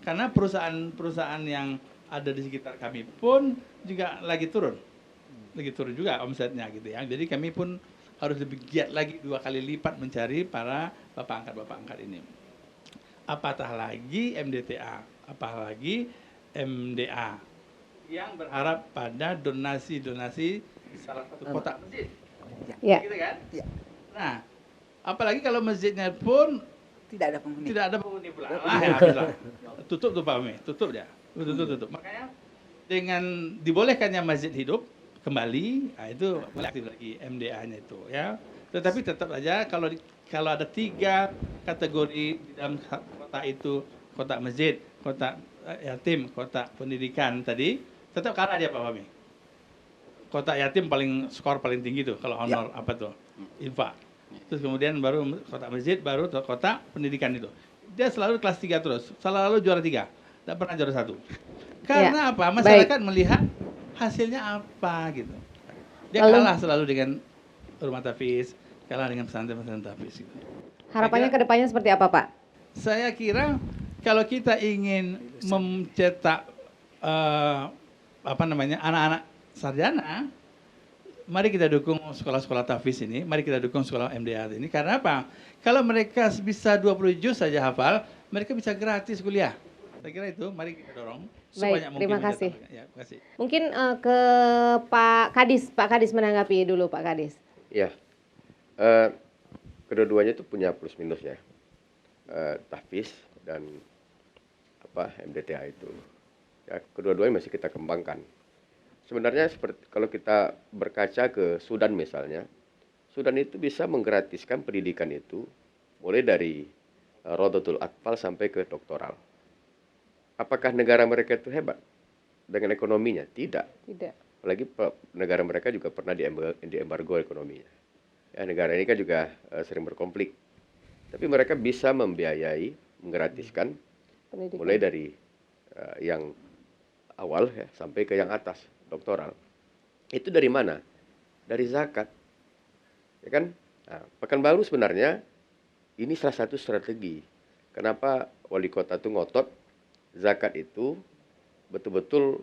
Karena perusahaan yang ada di sekitar kami pun juga lagi turun juga omsetnya gitu ya. Jadi kami pun harus lebih giat lagi 2 kali lipat mencari para bapak angkat ini. Apatah lagi MDTA, apalagi MDA yang berharap pada donasi salah satu kotak masjid. Ya. Gitu kan? Ya. Nah, apalagi kalau masjidnya pun Tidak ada penghuni. tidak ada penghuni pula. Ya, habislah. Tutup tuh Pak Umi, tutup dia. Tutup. Makanya dengan dibolehkannya masjid hidup kembali, itu boleh aktif lagi MDA-nya itu ya. Tetapi tetap aja kalau ada 3 kategori di dalam kotak itu, kotak masjid, kotak yatim, kotak pendidikan tadi, tetap kalah dia Pak Fahmi. Kotak yatim skor paling tinggi tuh kalau honor apa tuh? Infak. Terus kemudian baru kotak masjid, baru kotak pendidikan itu. Dia selalu kelas 3 terus, selalu juara 3. Tidak pernah juara 1. Karena apa? Masyarakat melihat hasilnya apa gitu. Dia kalah selalu dengan rumah tafis, kalah dengan pesantren tafis gitu. Harapannya ke depannya seperti apa Pak? Saya kira kalau kita ingin mencetak anak-anak sarjana, mari kita dukung sekolah-sekolah tafis ini, mari kita dukung sekolah MDA ini. Karena apa? Kalau mereka bisa 20 juz saja hafal, mereka bisa gratis kuliah. Saya kira itu, mari kita dorong. Baik, terima kasih. Ya, terima kasih. Mungkin ke Pak Kadis menanggapi dulu Pak Kadis. Ya, kedua-duanya itu punya plus minus ya, tahfiz dan MDTA itu. Ya, kedua-duanya masih kita kembangkan. Sebenarnya seperti kalau kita berkaca ke Sudan misalnya, Sudan itu bisa menggratiskan pendidikan itu mulai dari Rodotul Atfal sampai ke doktoral. Apakah negara mereka itu hebat dengan ekonominya? Tidak. Apalagi negara mereka juga pernah diembargo ekonominya. Ya, negara ini kan juga sering berkonflik. Tapi mereka bisa membiayai, menggratiskan Pendidikan. mulai dari yang awal ya, sampai ke yang atas, doktoral. Itu dari mana? Dari zakat. Ya kan? Nah, Pekanbaru sebenarnya ini salah satu strategi. Kenapa wali kota itu ngotot zakat itu betul-betul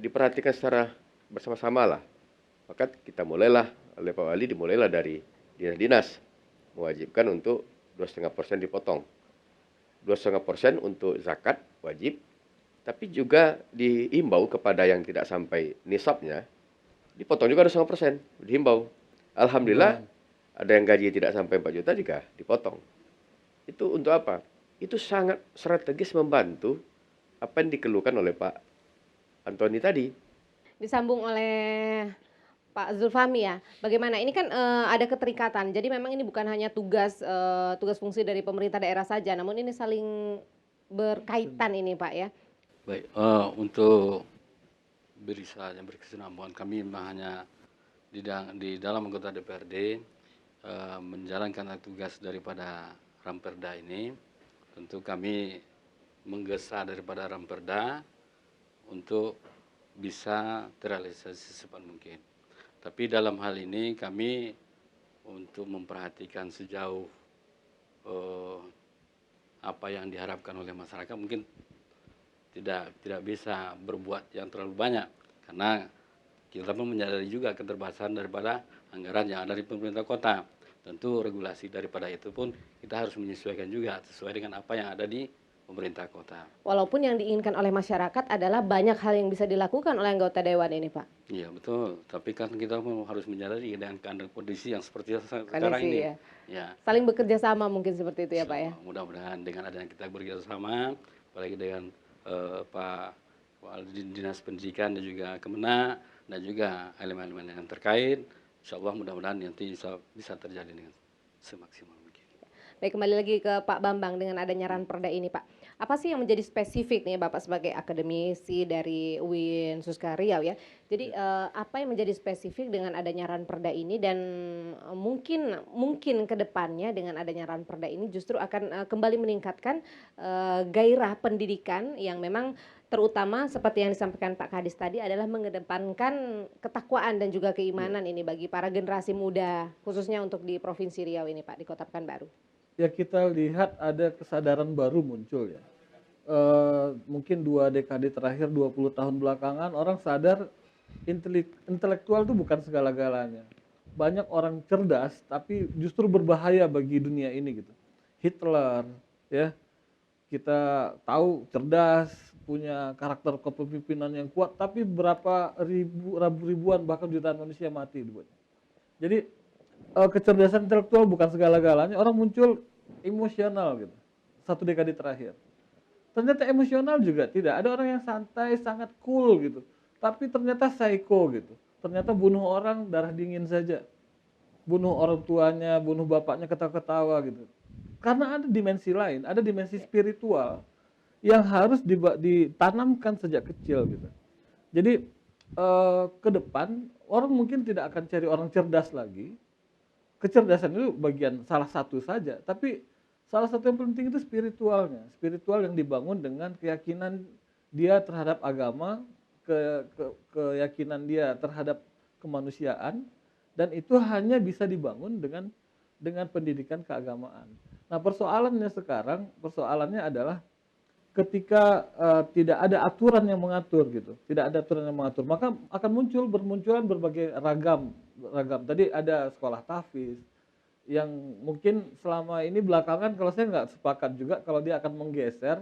diperhatikan secara bersama-sama lah. Maka kita mulailah oleh Pak Wali dimulailah dari dinas-dinas mewajibkan untuk 2,5% dipotong. 2,5% untuk zakat wajib, tapi juga dihimbau kepada yang tidak sampai nisabnya dipotong juga 2,5%, dihimbau. Alhamdulillah ada yang gaji tidak sampai 4 juta juga dipotong. Itu untuk apa? Itu sangat strategis membantu apa yang dikeluhkan oleh Pak Antoni tadi. Disambung oleh Pak Zulfahmi ya. Bagaimana? Ini kan ada keterikatan. Jadi memang ini bukan hanya tugas fungsi dari pemerintah daerah saja, namun ini saling berkaitan ini Pak ya. Baik, untuk berkesinambungan kami memang hanya di dalam anggota DPRD menjalankan tugas daripada Ramperda ini. Tentu kami menggesa daripada Ramperda untuk bisa terrealisasi secepat mungkin. Tapi dalam hal ini kami untuk memperhatikan sejauh apa yang diharapkan oleh masyarakat mungkin tidak bisa berbuat yang terlalu banyak karena kita pun menyadari juga keterbatasan daripada anggaran yang ada di pemerintah kota. Tentu regulasi daripada itu pun kita harus menyesuaikan juga sesuai dengan apa yang ada di pemerintah kota. Walaupun yang diinginkan oleh masyarakat adalah banyak hal yang bisa dilakukan oleh anggota dewan ini, Pak. Iya betul, tapi kan kita harus menyadari dengan keadaan kondisi yang seperti sekarang Kondisi ini. ya. Ya, Saling bekerja sama mungkin seperti itu ya, Pak ya. mudah-mudahan dengan adanya kita bekerjasama, apalagi dengan Pak Kepala Dinas Pendidikan dan juga Kemenak dan juga elemen-elemen yang terkait, insya Allah mudah-mudahan nanti bisa terjadi dengan semaksimal mungkin. Baik, kembali lagi ke Pak Bambang dengan adanya Ranperda ini, Pak. Apa sih yang menjadi spesifik nih Bapak sebagai akademisi dari UIN Suska Riau ya. Jadi apa yang menjadi spesifik dengan adanya Ranperda ini dan mungkin ke depannya dengan adanya Ranperda ini justru akan kembali meningkatkan gairah pendidikan yang memang terutama seperti yang disampaikan Pak Kadis tadi adalah mengedepankan ketakwaan dan juga keimanan ini bagi para generasi muda khususnya untuk di Provinsi Riau ini Pak, di Kota Pekanbaru. Ya kita lihat ada kesadaran baru muncul ya. Mungkin 2 dekade terakhir, 20 tahun belakangan orang sadar intelektual itu bukan segala-galanya. Banyak orang cerdas tapi justru berbahaya bagi dunia ini gitu. Hitler ya, kita tahu cerdas, punya karakter kepemimpinan yang kuat, tapi berapa ribuan bahkan jutaan manusia mati dibuatnya. Jadi kecerdasan intelektual bukan segala-galanya, orang muncul emosional gitu. 1 dekade terakhir. Ternyata emosional juga tidak. Ada orang yang santai, sangat cool gitu. Tapi ternyata psycho gitu. Ternyata bunuh orang darah dingin saja. Bunuh orang tuanya, bunuh bapaknya ketawa-ketawa gitu. Karena ada dimensi lain, ada dimensi spiritual yang harus ditanamkan sejak kecil gitu. Jadi ke depan orang mungkin tidak akan cari orang cerdas lagi. Kecerdasan itu bagian salah satu saja, tapi salah satu yang penting itu spiritualnya. Spiritual yang dibangun dengan keyakinan dia terhadap agama, keyakinan dia terhadap kemanusiaan, dan itu hanya bisa dibangun dengan pendidikan keagamaan. Nah persoalannya sekarang, adalah ketika tidak ada aturan yang mengatur gitu, tidak ada aturan yang mengatur, maka akan bermunculan berbagai ragam. Tadi ada sekolah tahfiz yang mungkin selama ini belakangan kalau saya nggak sepakat juga kalau dia akan menggeser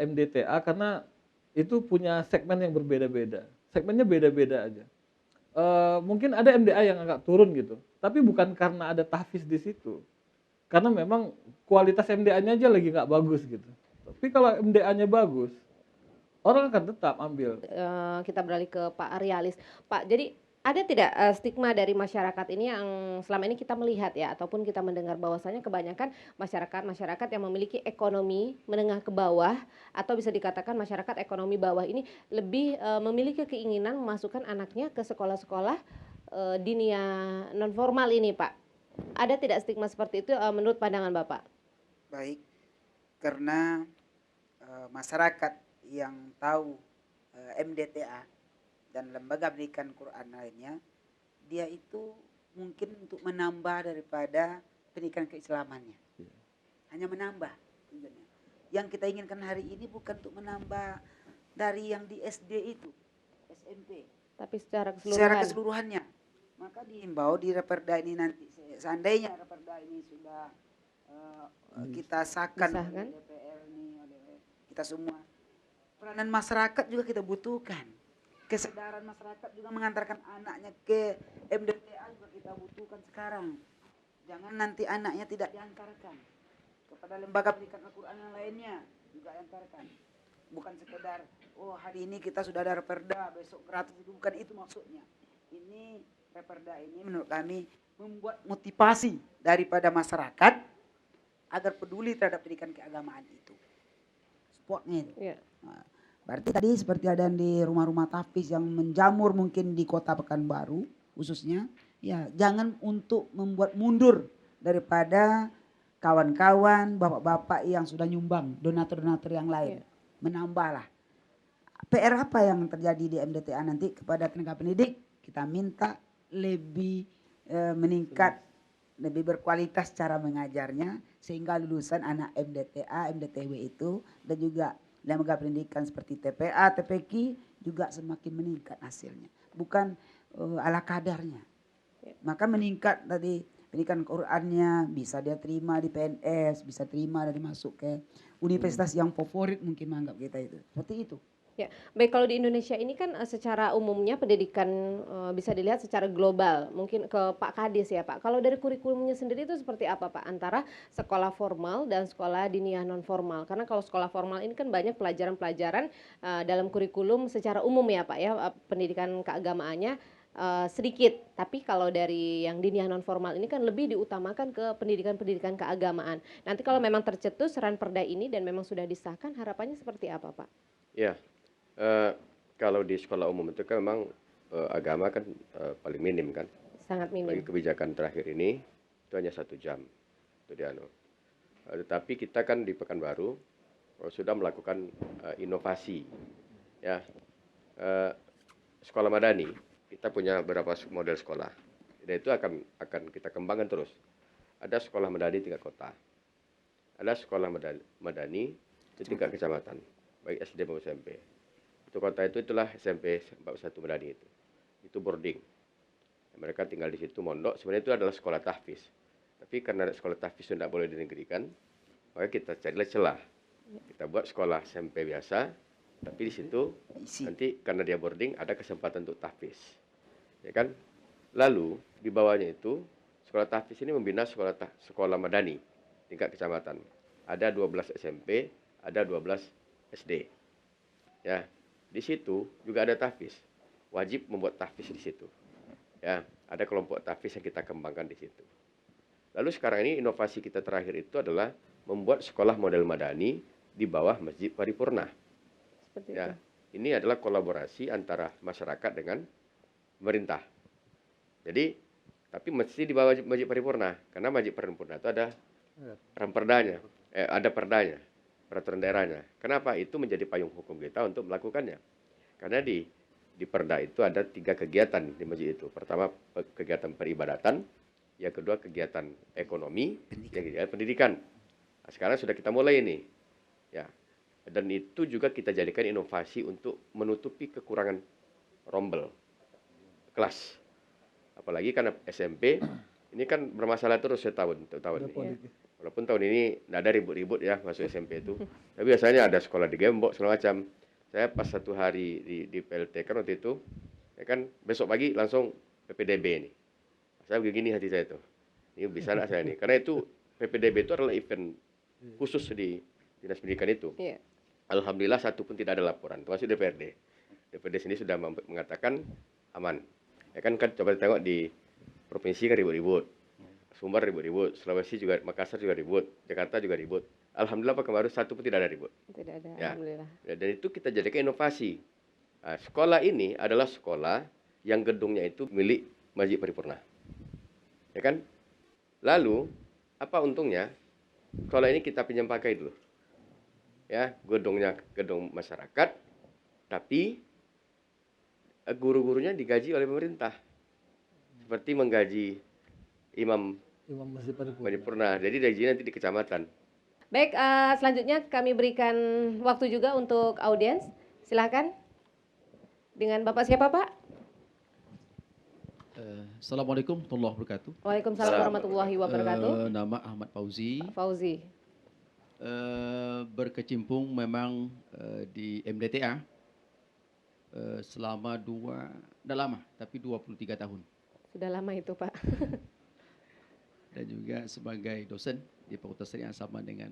MDTA karena itu punya segmen yang berbeda-beda, segmennya beda-beda aja. Mungkin ada MDA yang agak turun gitu, tapi bukan karena ada tahfiz di situ, karena memang kualitas MDA-nya aja lagi nggak bagus gitu. Tapi kalau MDA-nya bagus, orang akan tetap ambil. Kita beralih ke Pak Aryalis. Pak, jadi ada tidak stigma dari masyarakat ini yang selama ini kita melihat ya, ataupun kita mendengar bahwasanya kebanyakan masyarakat yang memiliki ekonomi menengah ke bawah, atau bisa dikatakan masyarakat ekonomi bawah ini lebih memiliki keinginan memasukkan anaknya ke sekolah-sekolah dinia non formal ini Pak. Ada tidak stigma seperti itu menurut pandangan Bapak? Baik, karena masyarakat yang tahu MDTA dan lembaga pendidikan Quran lainnya, dia itu mungkin untuk menambah daripada pendidikan keislamannya. Hanya menambah tujuannya. Yang kita inginkan hari ini bukan untuk menambah dari yang di SD itu, SMP. Tapi secara keseluruhannya. Maka dihimbau di Raperda ini nanti, seandainya Raperda ini sudah kita sahkan oleh DPR ini, oleh kita semua. Peranan masyarakat juga kita butuhkan. Kesadaran masyarakat juga mengantarkan anaknya ke MDTA juga kita butuhkan sekarang. Jangan nanti anaknya tidak diantarkan kepada lembaga pendidikan Al-Quran yang lainnya, juga diantarkan. Bukan sekedar, oh hari ini kita sudah ada Raperda, besok gratis, itu bukan itu maksudnya. Ini Raperda ini menurut kami membuat motivasi daripada masyarakat agar peduli terhadap pendidikan keagamaan itu. Supportnya itu. Yeah. Nah, berarti tadi seperti ada di rumah-rumah tahfiz yang menjamur mungkin di Kota Pekanbaru khususnya, ya jangan untuk membuat mundur daripada kawan-kawan, bapak-bapak yang sudah nyumbang, donatur-donatur yang lain. Menambahlah. PR apa yang terjadi di MDTA nanti kepada tenaga pendidik, kita minta lebih meningkat, lebih berkualitas cara mengajarnya, sehingga lulusan anak MDTA, MDTW itu, dan juga lembaga pendidikan seperti TPA, TPQ juga semakin meningkat hasilnya. Bukan ala kadarnya. Maka meningkat tadi pendidikan Qurannya, bisa dia terima di PNS, bisa terima dari masuk ke universitas yang favorit mungkin menganggap kita itu. Seperti itu. Ya, baik kalau di Indonesia ini kan secara umumnya pendidikan bisa dilihat secara global. Mungkin ke Pak Kadis ya Pak. Kalau dari kurikulumnya sendiri itu seperti apa Pak antara sekolah formal dan sekolah diniyah non formal? Karena kalau sekolah formal ini kan banyak pelajaran-pelajaran dalam kurikulum secara umum ya Pak ya, pendidikan keagamaannya sedikit. Tapi kalau dari yang diniyah non formal ini kan lebih diutamakan ke pendidikan-pendidikan keagamaan. Nanti kalau memang tercetus Ranperda ini dan memang sudah disahkan, harapannya seperti apa Pak? Ya, kalau di sekolah umum itu kan memang agama kan paling minim kan. Sangat Bagi minim. kebijakan terakhir ini itu hanya 1 jam. Itu dia, tetapi kita kan di Pekanbaru sudah melakukan inovasi. Ya, sekolah madani kita punya beberapa model sekolah. Dan itu akan kita kembangkan terus. Ada sekolah madani tingkat kota. Ada sekolah madani di tingkat kecamatan, baik SD maupun SMP. Itu kota itulah SMP 41 Madani itu. Itu boarding. Mereka tinggal di situ mondok. Sebenarnya itu adalah sekolah tahfiz. Tapi karena sekolah tahfiz tidak boleh dinegerikan, maka kita carilah celah. Kita buat sekolah SMP biasa, tapi di situ nanti karena dia boarding ada kesempatan untuk tahfiz. Ya kan? Lalu di bawahnya itu sekolah tahfiz ini membina sekolah madani tingkat kecamatan. Ada 12 SMP, ada 12 SD. Ya, di situ juga ada tahfiz. Wajib membuat tahfiz di situ. Ya, ada kelompok tahfiz yang kita kembangkan di situ. Lalu sekarang ini inovasi kita terakhir itu adalah membuat sekolah model madani di bawah Masjid Paripurna. Seperti Ya, itu. ini adalah kolaborasi antara masyarakat dengan pemerintah. Jadi, tapi mesti di bawah Masjid Paripurna, karena Masjid Paripurna itu ada ramperdanya, ada perdanya, peraturan daerahnya. Kenapa? Itu menjadi payung hukum kita untuk melakukannya. Karena di perda itu ada 3 kegiatan di masjid itu. Pertama kegiatan peribadatan, yang kedua kegiatan ekonomi, yang ketiga pendidikan. Nah, sekarang sudah kita mulai ini, ya. Dan itu juga kita jadikan inovasi untuk menutupi kekurangan rombel kelas. Apalagi karena SMP ini kan bermasalah terus setahun ini. Walaupun tahun ini tidak ada ribut-ribut ya masuk SMP itu. Tapi biasanya ada sekolah di Gembok segala macam. Saya pas 1 hari di PLT kan waktu itu, ya kan besok pagi langsung PPDB ini. Saya begini hati saya itu. Ini bisa enggak saya ini? Karena itu PPDB itu adalah event khusus di Dinas Pendidikan itu. Iya. Alhamdulillah satu pun tidak ada laporan, termasuk DPRD. DPRD sini sudah mengatakan aman. Ya kan coba tengok di provinsi kan ribut-ribut. Sumbar ribut-ribut, Sulawesi juga, Makassar juga ribut, Jakarta juga ribut. Alhamdulillah Pekanbaru satu pun tidak ada ribut. Tidak ada, Ya. alhamdulillah. Ya, dan itu kita jadikan inovasi. Nah, sekolah ini adalah sekolah yang gedungnya itu milik Masjid Paripurna. Ya kan? Lalu, apa untungnya? Sekolah ini kita pinjam pakai dulu. Ya, gedungnya gedung masyarakat, tapi guru-gurunya digaji oleh pemerintah. Seperti menggaji imam Masjid Paripurna. Paripurna. Jadi gaji nanti di kecamatan. Baik, selanjutnya kami berikan waktu juga untuk audiens. Silakan. Dengan Bapak siapa, Pak? Assalamualaikum warahmatullahi wabarakatuh. Waalaikumsalam warahmatullahi wabarakatuh. Nama Ahmad Fauzi. Pak Fauzi. Berkecimpung memang di MDTA selama tidak lama, tapi 23 tahun. Sudah lama itu, Pak. Dan juga sebagai dosen di Fakultas yang sama dengan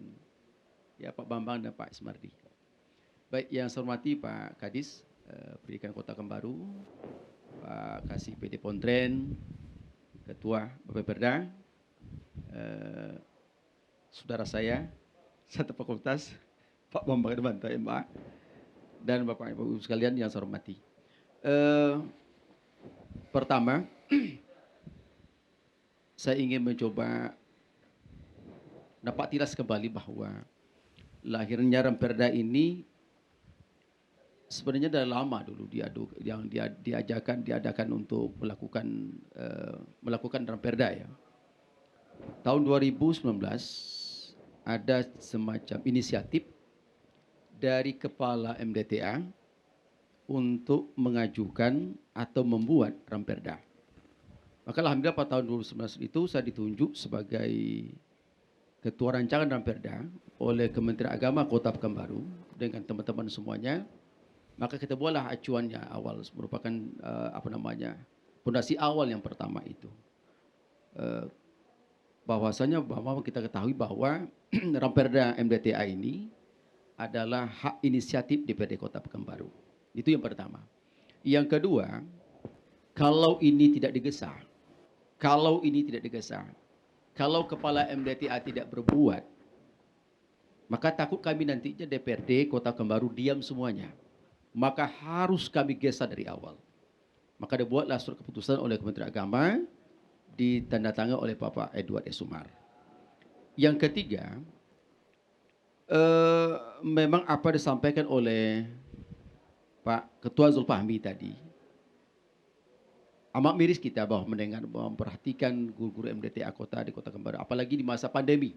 ya Pak Bambang dan Pak Ismardi. Baik, yang saya hormati Pak Kadis Pendidikan Kota Pekanbaru, Pak Kasih PD Pontren, Ketua Bappeperda, saudara saya satu fakultas Pak Bambang Demanto MA, dan Bapak Ibu sekalian yang saya hormati. Pertama, saya ingin mencoba dapat tilas kembali bahwa lahirnya Ranperda ini sebenarnya sudah lama dulu diadakan untuk melakukan Ranperda ya. Tahun 2019 ada semacam inisiatif dari kepala MDTA untuk mengajukan atau membuat Ranperda. Maka alhamdulillah pada tahun 2019 itu saya ditunjuk sebagai Ketua Rancangan Ramperda oleh Kementerian Agama Kota Pekanbaru dengan teman-teman semuanya. Maka kita buatlah acuannya awal, merupakan fondasi awal yang pertama itu. Bahwasanya bahwa kita ketahui bahwa Ramperda MDTA ini adalah hak inisiatif DPRD Kota Pekanbaru. Itu yang pertama. Yang kedua, kalau ini tidak digesa, kalau kepala MDTA tidak berbuat, maka takut kami nantinya DPRD Kota Pekanbaru diam semuanya. Maka harus kami gesa dari awal. Maka dibuatlah surat keputusan oleh Kementerian Agama, ditandatangani oleh Bapak Edward Esumar. Yang ketiga, memang apa disampaikan oleh Pak Ketua Zulfahmi tadi, amat miris kita bahwa mendengar, memperhatikan guru-guru MDTA kota di Kota Pekanbaru, apalagi di masa pandemi.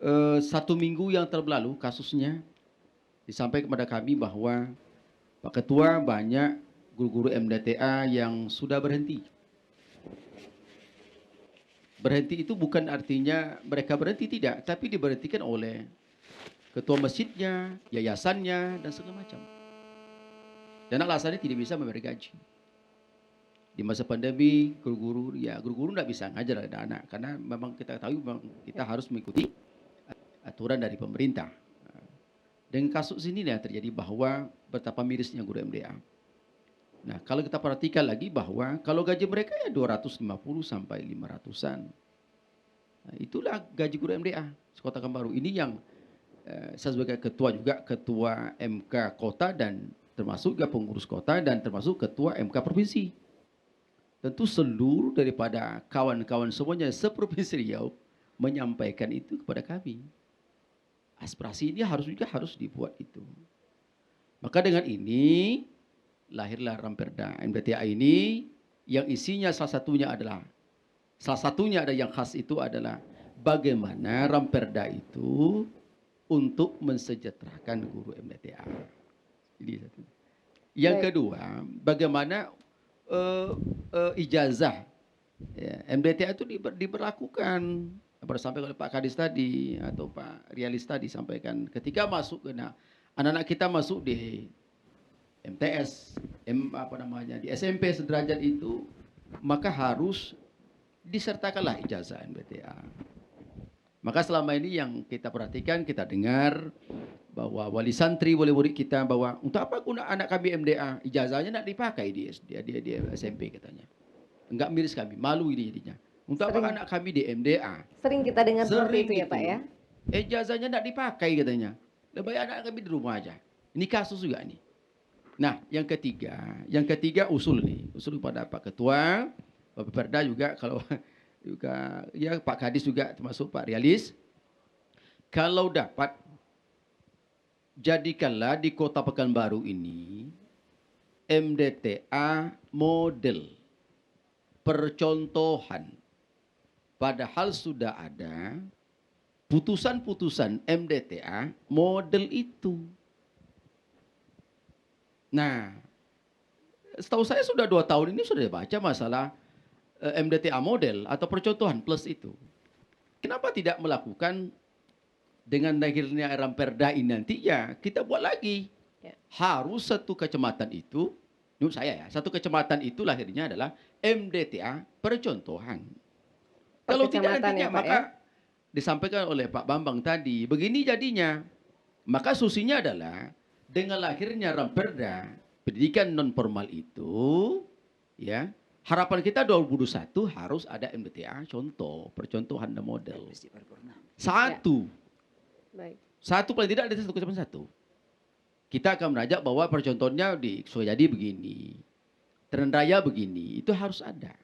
1 minggu yang terlalu kasusnya disampaikan kepada kami bahwa Pak Ketua banyak guru-guru MDTA yang sudah berhenti. Berhenti itu bukan artinya mereka berhenti, tidak, tapi diberhentikan oleh ketua masjidnya, yayasannya, dan segala macam. Dan alasannya tidak bisa memberi gaji. Di masa pandemi, guru-guru tidak bisa ngajar anak-anak karena memang kita tahu memang kita harus mengikuti aturan dari pemerintah. Dengan kasus ini yang terjadi bahwa betapa mirisnya guru MDA. Nah, kalau kita perhatikan lagi bahwa kalau gaji mereka ya 250 sampai 500-an. Nah, itulah gaji guru MDA Kota Pekanbaru. Ini yang saya sebagai ketua juga, ketua MK kota dan termasuk juga pengurus kota dan termasuk ketua MK provinsi. Tentu seluruh daripada kawan-kawan semuanya seprovinsi Riau menyampaikan itu kepada kami. Aspirasi ini harus dibuat itu. Maka dengan ini lahirlah Ramperda MDTA ini yang isinya salah satunya ada yang khas itu adalah bagaimana Ramperda itu untuk mensejahterakan guru MDTA. Ini satu. Yang kedua, bagaimana ijazah MDTA itu diberlakukan. Pada sampai oleh Pak Kadis tadi atau Pak Rialis tadi sampaikan ketika masuk ke anak-anak kita masuk di MTS, di SMP sederajat itu, maka harus disertakanlah ijazah MDTA. Maka selama ini yang kita perhatikan, kita dengar bahwa wali santri, wali murid kita bahwa untuk apa guna anak kami MDA, ijazahnya nak dipakai di SMP katanya. Enggak miris kami, malu ini jadinya. Untuk apa anak kami di MDA? Sering kita dengar seperti itu ya Pak ya? Ijazahnya tidak dipakai katanya. Lebih baik anak kami di rumah aja. Ini kasus juga nih. Nah, yang ketiga usul pada Pak Ketua, Bapak Perda juga kalau juga ya Pak Kadis juga termasuk Pak Rialis. Kalau dapat jadikanlah di Kota Pekanbaru ini MDTA model percontohan. Padahal sudah ada putusan-putusan MDTA model itu. Nah, setahu saya sudah 2 tahun ini sudah dibaca masalah MDTA model atau percontohan plus itu. Kenapa tidak melakukan dengan lahirnya Ramperda ini nanti ya kita buat lagi. Ya. Harus satu kecamatan itu, menurut saya ya, satu kecamatan itu lahirnya adalah MDTA percontohan. Kalau tidak nantinya maka disampaikan oleh Pak Bambang tadi, begini jadinya. Maka solusinya adalah dengan lahirnya Ramperda pendidikan non formal itu, ya harapan kita 2021 harus ada MDTA contoh, percontohan dan model. Satu, satu paling tidak ada satu kecamatan satu. Kita akan mengajak bahwa percontohnya di Suryadi begini, Trenen Raya begini, itu harus ada.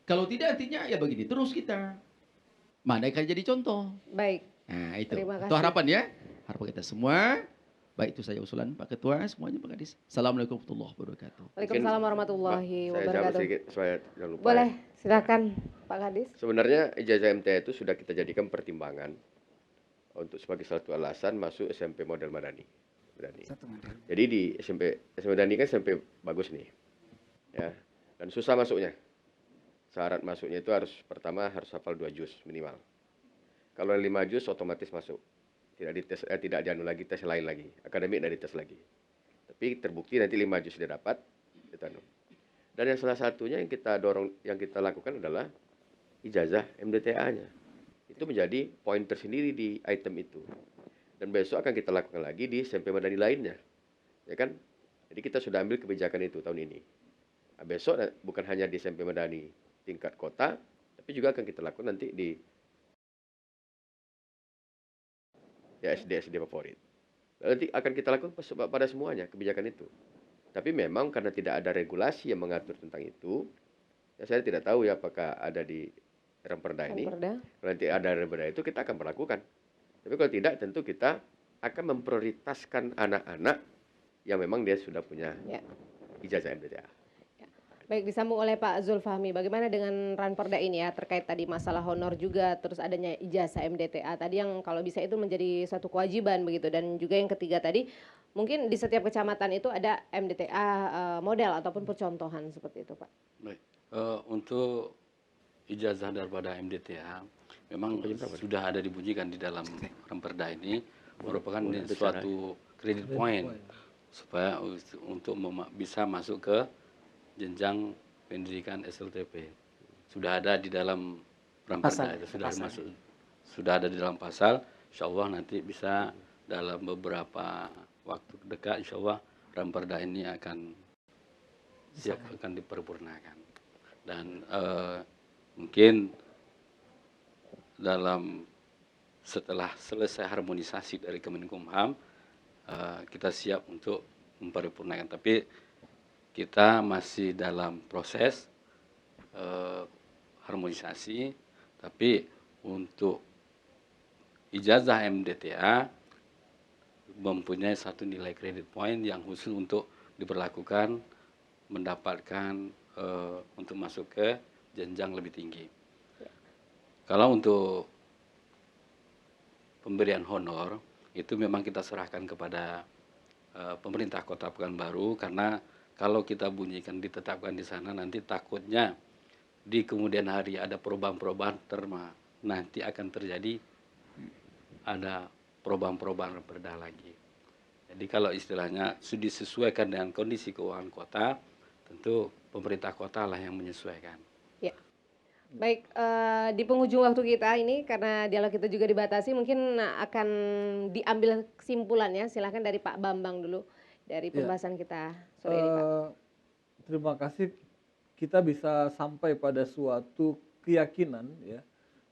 Kalau tidak artinya ya begini terus kita. Mana yang akan jadi contoh? Baik. Nah itu. Terima kasih. Itu harapan ya. Harapan kita semua. Baik itu saya usulan Pak Ketua, semuanya Pak Kadis. Assalamualaikum warahmatullahi wabarakatuh. Waalaikumsalam warahmatullahi Saya wabarakatuh. jawab sedikit supaya jangan lupa. Boleh, silakan Pak Kadis. Sebenarnya ijazah MTA itu sudah kita jadikan pertimbangan untuk sebagai satu alasan masuk SMP model Madani. Jadi di SMP Madani kan SMP bagus nih. Ya. Dan susah masuknya. syarat masuknya itu harus pertama harus hafal 2 juz minimal. Kalau 5 juz otomatis masuk. Tidak dites, tidak dianu lagi, tes lain lagi. Akademik tidak dites lagi. Tapi terbukti nanti 5 juz dia dapat, kita anu. Dan yang salah satunya yang kita dorong, yang kita lakukan adalah ijazah MDTA-nya. Itu menjadi poin tersendiri di item itu. Dan besok akan kita lakukan lagi di SMP Madani lainnya. Ya kan? Jadi kita sudah ambil kebijakan itu tahun ini. Nah, besok bukan hanya di SMP Madani tingkat kota, tapi juga akan kita lakukan nanti di ya SD favorit. Nanti akan kita lakukan pada semuanya kebijakan itu. Tapi memang karena tidak ada regulasi yang mengatur tentang itu, ya saya tidak tahu ya apakah ada di Ramperda ini. Kalau nanti ada Ramperda itu kita akan melakukan. Tapi kalau tidak tentu kita akan memprioritaskan anak-anak yang memang dia sudah punya ijazah MDTA. Baik, disambung oleh Pak Zulfahmi. Bagaimana dengan Ranperda ini ya, terkait tadi masalah honor juga, terus adanya ijazah MDTA tadi yang kalau bisa itu menjadi suatu kewajiban begitu. Dan juga yang ketiga tadi, mungkin di setiap kecamatan itu ada MDTA model ataupun percontohan seperti itu, Pak. Baik, untuk ijazah daripada MDTA memang sudah ada dibunyikan di dalam Ranperda ini, merupakan suatu credit point supaya untuk bisa masuk ke jenjang pendidikan SLTP. Sudah ada di dalam Ranperda itu, sudah ada di dalam pasal. Insya Allah nanti bisa dalam beberapa waktu dekat, insya Allah Ranperda ini akan siap, akan diperpurnakan. Dan mungkin setelah selesai harmonisasi dari Kemenkumham, kita siap untuk memperpurnakan. Tapi kita masih dalam proses harmonisasi, tapi untuk ijazah MDTA mempunyai satu nilai credit point yang khusus untuk diberlakukan mendapatkan untuk masuk ke jenjang lebih tinggi. Kalau untuk pemberian honor itu memang kita serahkan kepada pemerintah Kota Pekanbaru, karena kalau kita bunyikan ditetapkan di sana nanti takutnya di kemudian hari ada perubahan-perubahan nanti akan terjadi ada perubahan-perubahan Ranperda lagi. Jadi kalau istilahnya sudah disesuaikan dengan kondisi keuangan kota, tentu pemerintah kota lah yang menyesuaikan. Ya. Baik, di penghujung waktu kita ini karena dialog kita juga dibatasi, mungkin akan diambil kesimpulannya. Silahkan dari Pak Bambang dulu dari pembahasan kita sore ini, Pak. Terima kasih, kita bisa sampai pada suatu keyakinan ya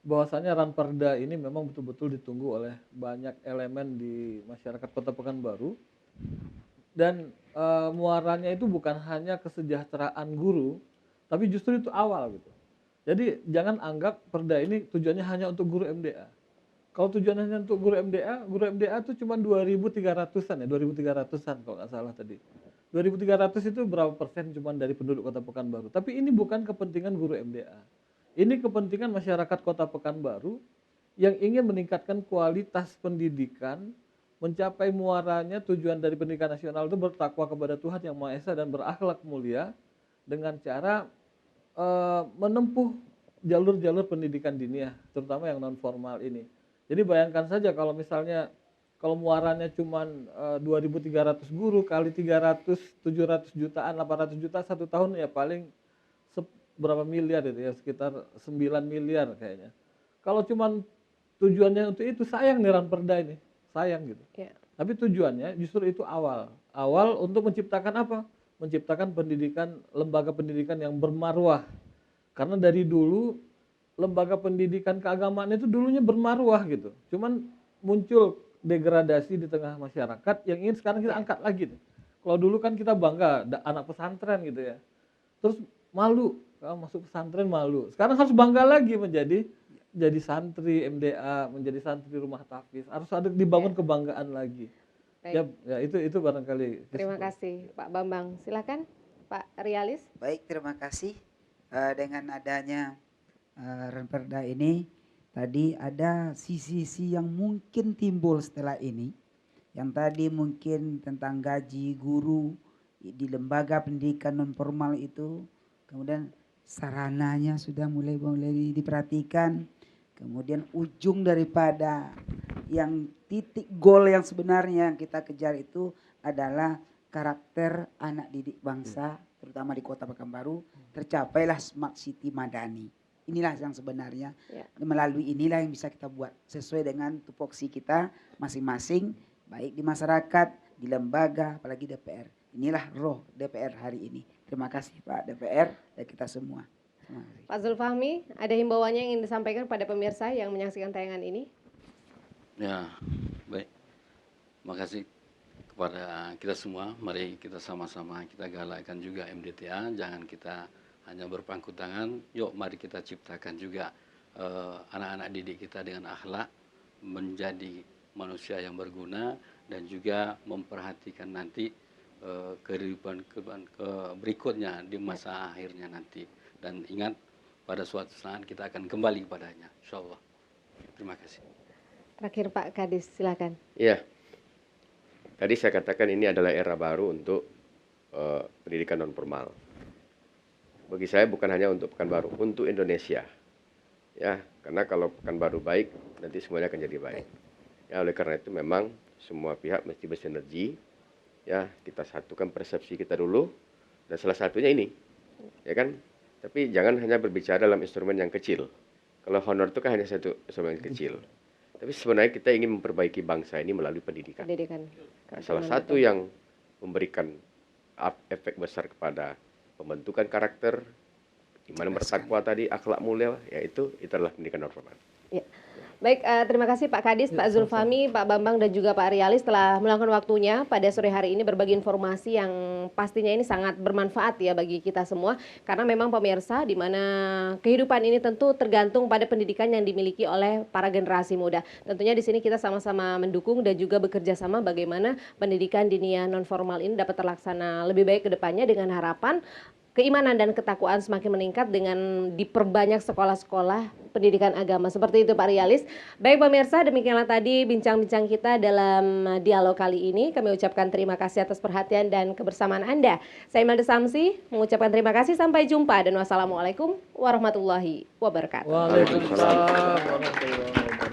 bahwasanya Ranperda ini memang betul-betul ditunggu oleh banyak elemen di masyarakat Kota Pekanbaru, dan muaranya itu bukan hanya kesejahteraan guru, tapi justru itu awal gitu. Jadi jangan anggap perda ini tujuannya hanya untuk guru MDA. Kalau tujuannya hanya untuk guru MDA itu cuma 2.300-an ya, 2.300-an kalau nggak salah tadi. 2.300 itu berapa persen cuma dari penduduk Kota Pekanbaru. Tapi ini bukan kepentingan guru MDA. Ini kepentingan masyarakat Kota Pekanbaru yang ingin meningkatkan kualitas pendidikan, mencapai muaranya tujuan dari pendidikan nasional itu bertakwa kepada Tuhan Yang Maha Esa dan berakhlak mulia dengan cara menempuh jalur-jalur pendidikan diniyah, terutama yang non formal ini. Jadi bayangkan saja kalau misalnya kalau muaranya cuma 2.300 guru kali 300, 700 jutaan, 800 juta satu tahun ya paling berapa miliar itu ya, sekitar 9 miliar kayaknya. Kalau cuma tujuannya untuk itu, sayang nih Ranperda ini, sayang gitu. Yeah. Tapi tujuannya justru itu awal untuk menciptakan apa? Menciptakan pendidikan, lembaga pendidikan yang bermarwah. Karena dari dulu lembaga pendidikan keagamaan itu dulunya bermarwah gitu. Cuman muncul degradasi di tengah masyarakat yang ingin sekarang kita angkat lagi. Kalau dulu kan kita bangga anak pesantren gitu ya. Terus malu, kalau masuk pesantren malu. Sekarang harus bangga lagi jadi santri MDA, menjadi santri rumah tahfiz. Harus ada dibangun kebanggaan lagi. Ya itu barangkali. Terima kasih Pak Bambang. Silakan Pak Rialis. Baik, terima kasih. Dengan adanya Ranperda ini tadi ada sisi-sisi yang mungkin timbul setelah ini, yang tadi mungkin tentang gaji guru di lembaga pendidikan non formal itu, kemudian sarananya sudah mulai diperhatikan. Kemudian ujung daripada yang titik gol yang sebenarnya yang kita kejar itu adalah karakter anak didik bangsa, terutama di Kota Pekanbaru, tercapailah smart city madani. Inilah yang sebenarnya, melalui inilah yang bisa kita buat sesuai dengan tupoksi kita masing-masing, baik di masyarakat, di lembaga, apalagi DPR. Inilah roh DPR hari ini. Terima kasih Pak DPR dan kita semua. Pak Zulfahmi, ada himbauannya yang ingin disampaikan pada pemirsa yang menyaksikan tayangan ini? Ya, baik. Makasih kepada kita semua. Mari kita sama-sama kita galakkan juga MDTA. Jangan kita hanya berpangku tangan. Yuk, mari kita ciptakan juga anak-anak didik kita dengan akhlak menjadi manusia yang berguna dan juga memperhatikan nanti kehidupan berikutnya di masa akhirnya nanti. Dan ingat, pada suatu saat kita akan kembali padanya, insya Allah. Terima kasih. Terakhir Pak Kadis, silakan. Iya, tadi saya katakan ini adalah era baru untuk pendidikan non formal. Bagi saya bukan hanya untuk Pekanbaru, untuk Indonesia. Ya, karena kalau Pekanbaru baik, nanti semuanya akan jadi baik. Ya, oleh karena itu memang semua pihak mesti bersinergi. Ya, kita satukan persepsi kita dulu, dan salah satunya ini, ya kan? Tapi jangan hanya berbicara dalam instrumen yang kecil. Kalau honor itu kan hanya satu instrumen kecil. Tapi sebenarnya kita ingin memperbaiki bangsa ini melalui pendidikan. Nah, salah satu yang memberikan efek besar kepada pembentukan karakter, di mana bertakwa tadi, akhlak mulia, yaitu adalah pendidikan non formal. Ya. Baik, terima kasih Pak Kadis, Pak Zulfahmi, Pak Bambang dan juga Pak Rialis telah meluangkan waktunya pada sore hari ini berbagi informasi yang pastinya ini sangat bermanfaat ya bagi kita semua. Karena memang pemirsa, di mana kehidupan ini tentu tergantung pada pendidikan yang dimiliki oleh para generasi muda. Tentunya di sini kita sama-sama mendukung dan juga bekerja sama bagaimana pendidikan dinia non formal ini dapat terlaksana lebih baik ke depannya dengan harapan keimanan dan ketakwaan semakin meningkat dengan diperbanyak sekolah-sekolah pendidikan agama. Seperti itu Pak Rialis. Baik pemirsa, demikianlah tadi bincang-bincang kita dalam dialog kali ini. Kami ucapkan terima kasih atas perhatian dan kebersamaan Anda. Saya Imelda Samsi mengucapkan terima kasih. Sampai jumpa dan wassalamualaikum warahmatullahi wabarakatuh. Waalaikumsalam warahmatullahi wabarakatuh.